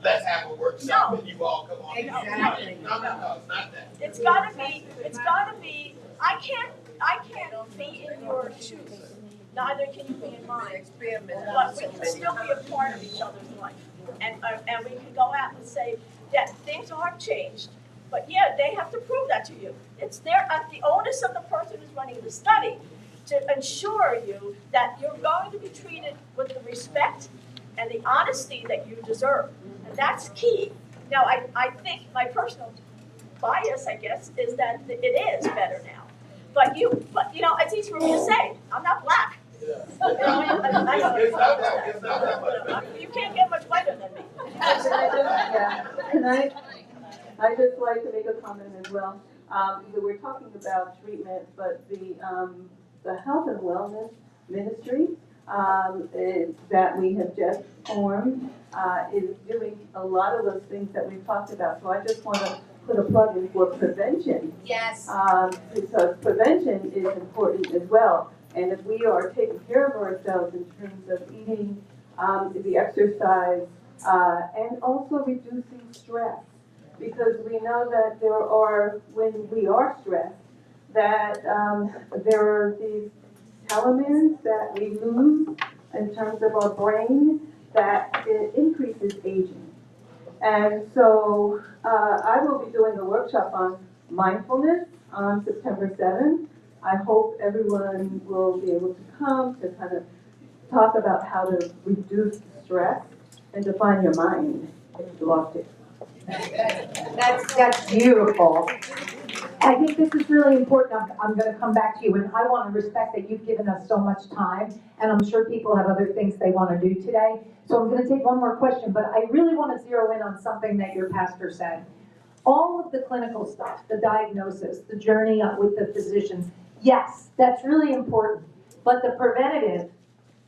let's have a workshop and you all come on. Exactly. No, it's not that. It's gotta be, I can't be in your shoes. Neither can you be in mine. But we can still be a part of each other's life. And we can go out and say that things are changed. But yeah, they have to prove that to you. It's the onus of the person who's running the study to ensure you that you're going to be treated with the respect and the honesty that you deserve. And that's key. Now, I think my personal bias, I guess, is that it is better now. But you know, it's easy for me to say. I'm not black. Yeah. It's not that much. You can't get much whiter than me. Can I just like to make a comment as well. We're talking about treatment, but the health and wellness ministry that we have just formed is doing a lot of those things that we've talked about. So I just want to put a plug in for prevention. Yes. Because prevention is important as well. And if we are taking care of ourselves in terms of eating, the exercise, and also reducing stress. Because we know that there are, when we are stressed, that there are these telomeres that we lose in terms of our brain that it increases aging. And so I will be doing a workshop on mindfulness on September 7th. I hope everyone will be able to come to kind of talk about how to reduce stress and define your mind if you lost it. That's beautiful. I think this is really important. I'm going to come back to you, and I want to respect that you've given us so much time, and I'm sure people have other things they want to do today. So I'm going to take one more question, but I really want to zero in on something that your pastor said. All of the clinical stuff, the diagnosis, the journey up with the physicians, yes, that's really important. But the preventative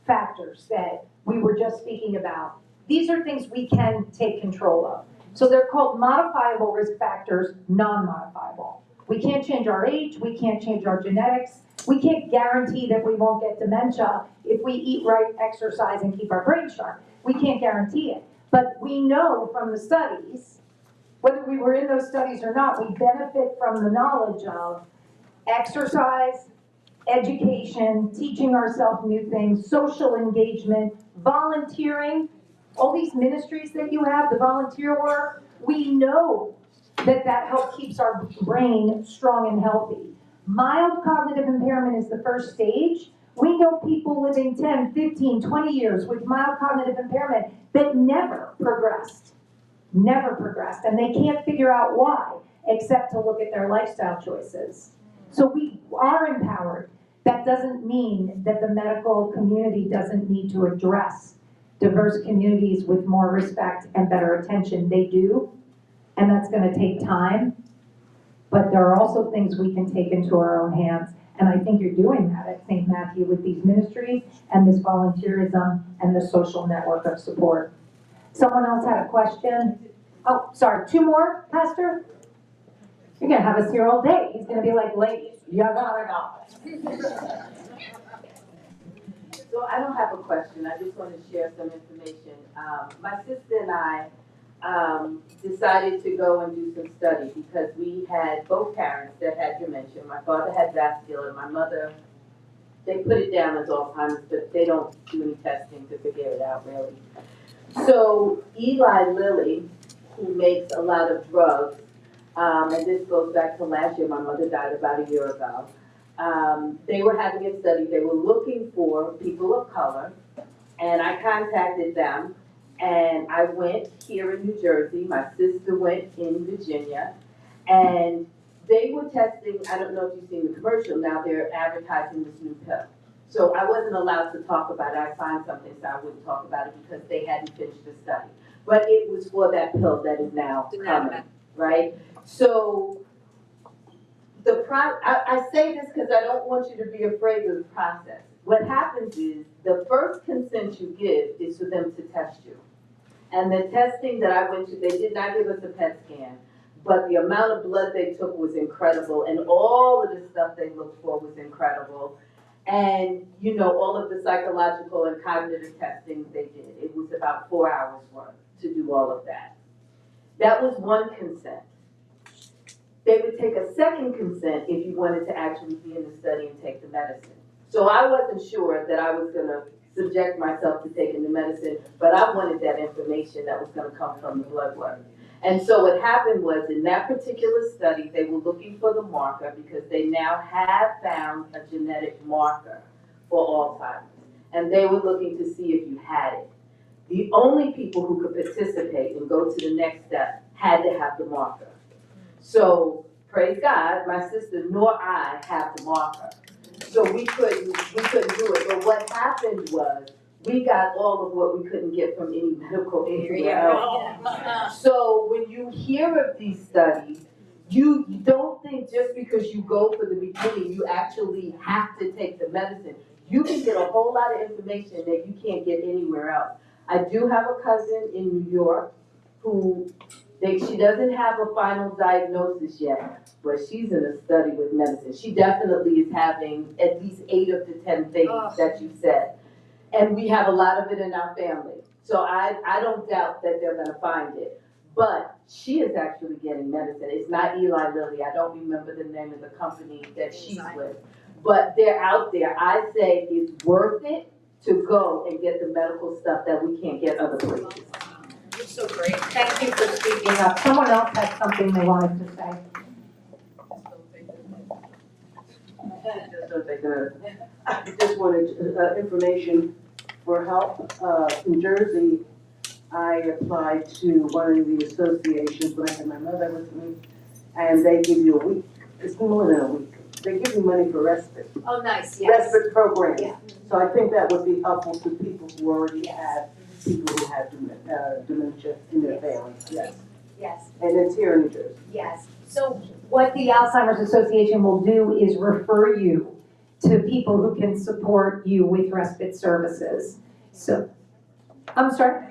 factors that we were just speaking about, these are things we can take control of. So they're called modifiable risk factors, non-modifiable. We can't change our age, we can't change our genetics, we can't guarantee that we won't get dementia if we eat right, exercise, and keep our brain sharp. We can't guarantee it. But we know from the studies, whether we were in those studies or not, we benefit from the knowledge of exercise, education, teaching ourselves new things, social engagement, volunteering, all these ministries that you have, the volunteer work, we know that that help keeps our brain strong and healthy. Mild cognitive impairment is the first stage. We know people living 10, 15, 20 years with mild cognitive impairment that never progressed, and they can't figure out why, except to look at their lifestyle choices. So we are empowered. That doesn't mean that the medical community doesn't need to address diverse communities with more respect and better attention. They do, and that's gonna take time. But there are also things we can take into our own hands. And I think you're doing that at St. Matthew with these ministries and this volunteerism and the social network of support. Someone else had a question? Oh, sorry, 2 more, Pastor? You're gonna have us here all day. He's gonna be like, ladies, you gotta go. So I don't have a question, I just want to share some information. My sister and I decided to go and do some study because we had both parents that had dementia. My father had vascular, my mother, they put it down as Alzheimer's, but they don't do any testing to figure it out really. So Eli Lilly, who makes a lot of drugs, and this goes back to last year, my mother died about a year ago. They were having a study, they were looking for people of color, and I contacted them, and I went here in New Jersey, my sister went in Virginia, and they were testing, I don't know if you've seen the commercial, now they're advertising this new pill. So I wasn't allowed to talk about it, I signed something so I wouldn't talk about it because they hadn't finished the study. But it was for that pill that is now coming, right? So I say this because I don't want you to be afraid of the process. What happens is the first consent you give is for them to test you. And the testing that I went to, they did not give us a PET scan, but the amount of blood they took was incredible, and all of the stuff they looked for was incredible. And, you know, all of the psychological and cognitive testing they did. It was about 4 hours worth to do all of that. That was one consent. They would take a second consent if you wanted to actually be in the study and take the medicine. So I wasn't sure that I was gonna subject myself to taking the medicine, but I wanted that information that was gonna come from the blood work. And so what happened was, in that particular study, they were looking for the marker because they now have found a genetic marker for Alzheimer's. And they were looking to see if you had it. The only people who could participate and go to the next step had to have the marker. So, praise God, my sister nor I have the marker. So we couldn't do it. But what happened was, we got all of what we couldn't get from any medical anywhere else. So when you hear of these studies, you don't think just because you go for the beginning, you actually have to take the medicine. You can get a whole lot of information that you can't get anywhere else. I do have a cousin in New York who, she doesn't have a final diagnosis yet, but she's in a study with medicine. She definitely is having at least 8 of the 10 things that you said. And we have a lot of it in our family. So I don't doubt that they're gonna find it. But she is actually getting medicine. It's not Eli Lilly. I don't remember the name of the company that she's with. But they're out there. I say it's worth it to go and get the medical stuff that we can't get other places. You're so great. Thank you for speaking up. Someone else had something they wanted to say. I just wanted information for help. In Jersey, I applied to one of the associations when I had my mother with me, and they give you a week. It's more than a week. They give you money for respite. Oh, nice, yes. Respite programs. Yeah. So I think that would be helpful to people who already have people who have dementia in their families. Yes. Yes. And it's here in New Jersey. Yes. So what the Alzheimer's Association will do is refer you to people who can support you with respite services. So, I'm sorry?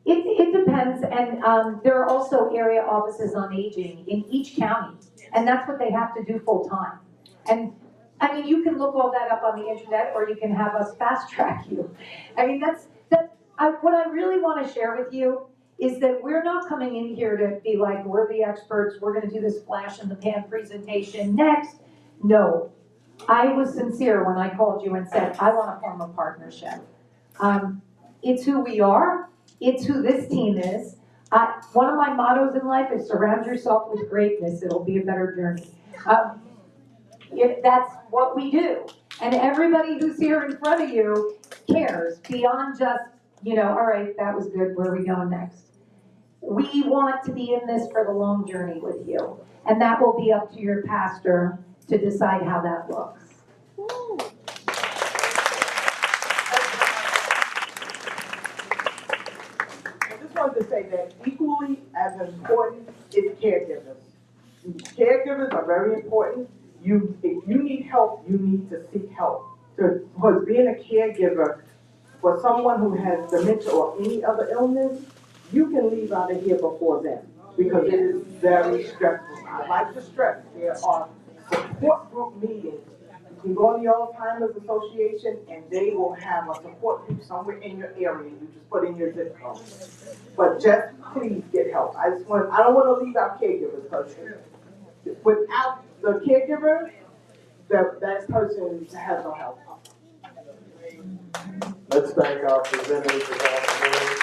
It depends, and there are also area offices on aging in each county, and that's what they have to do full time. And I mean, you can look all that up on the internet, or you can have us fast track you. I mean, what I really want to share with you is that we're not coming in here to be like, we're the experts, we're going to do this flash in the pan presentation next. No, I was sincere when I called you and said, I want to form a partnership. It's who we are. It's who this team is. One of my mottos in life is surround yourself with greatness. It'll be a better journey. That's what we do. And everybody who's here in front of you cares beyond just, all right, that was good. Where are we going next? We want to be in this for the long journey with you. And that will be up to your pastor to decide how that looks. I just wanted to say that equally as important is caregivers. Caregivers are very important. If you need help, you need to seek help. Because being a caregiver for someone who has dementia or any other illness, you can leave out of here before them because it is very stressful. I like to stress there are support group meetings. You can go on the Alzheimer's Association and they will have a support group somewhere in your area. You just put in your zip code. But just please get help. I don't want to leave out caregivers because without the caregiver, that person has no help. Let's thank our presenters this afternoon.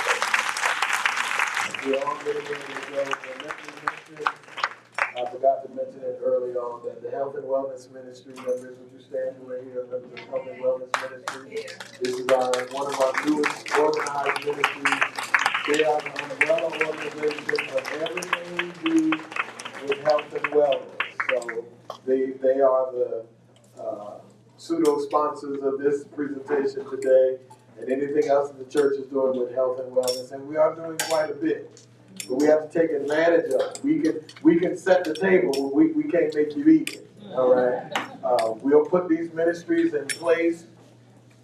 We're all getting ready to go. And let me mention, I forgot to mention it early on, that the Health and Wellness Ministry, members, would you stand right here, members of the Health and Wellness Ministry? This is one of our newest organized ministries. They are an umbrella organization for everything we do with health and wellness. So they are the pseudo-sponsors of this presentation today and anything else that the church is doing with health and wellness. And we are doing quite a bit. But we have to take advantage of it. We can set the table, but we can't make you eat it. All right? We'll put these ministries in place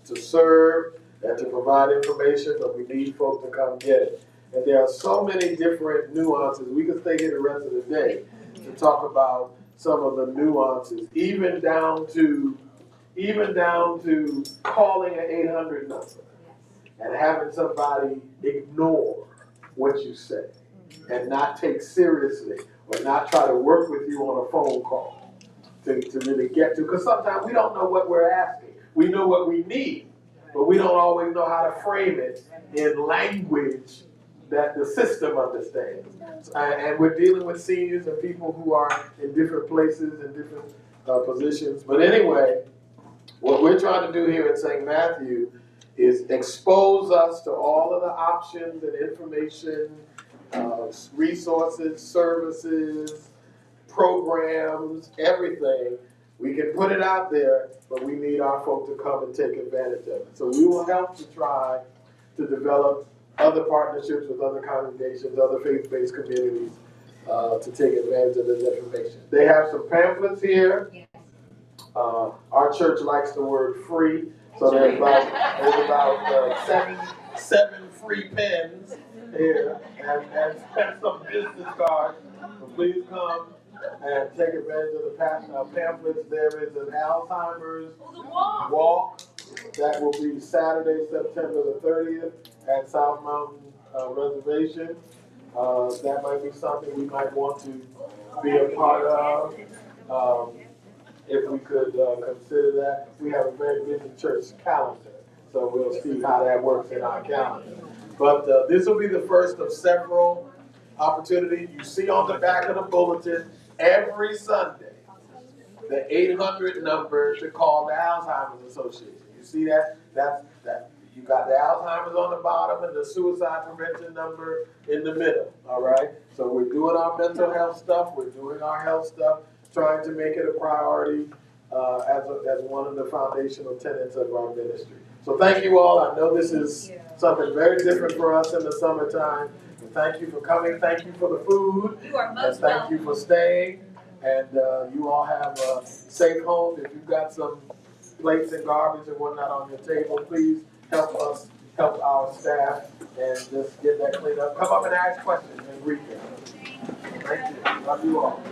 to serve and to provide information, but we need folks to come get it. And there are so many different nuances. We can stay here the rest of the day to talk about some of the nuances, even down to calling an 800 number and having somebody ignore what you say and not take seriously or not try to work with you on a phone call to really get to. Because sometimes we don't know what we're asking. We know what we need, but we don't always know how to frame it in language that the system understands. And we're dealing with seniors and people who are in different places and different positions. But anyway, what we're trying to do here at St. Matthew is expose us to all of the options and information, resources, services, programs, everything. We can put it out there, but we need our folk to come and take advantage of it. So we will help to try to develop other partnerships with other congregations, other faith-based communities, to take advantage of this information. They have some pamphlets here. Our church likes the word free, so there's about seven free pens here, and some business cards. So please come and take advantage of the pamphlets. There is an Alzheimer's walk that will be Saturday, September the 30th at South Mountain Reservation. That might be something we might want to be a part of. If we could consider that. We have a very busy church calendar, so we'll see how that works in our calendar. But this will be the first of several opportunities. You see on the back of the bulletin every Sunday the 800 number to call the Alzheimer's Association. You see that? That's you got the Alzheimer's on the bottom and the suicide prevention number in the middle. All right. So we're doing our mental health stuff. We're doing our health stuff, trying to make it a priority as one of the foundational tenets of our ministry. So thank you all. I know this is something very different for us in the summertime. But thank you for coming. Thank you for the food. You are most welcome. Thank you for staying. And you all have a safe home. If you've got some plates and garbage and whatnot on your table, please help us help our staff and just get that cleaned up. Come up and ask questions and read them. Thank you. Love you all.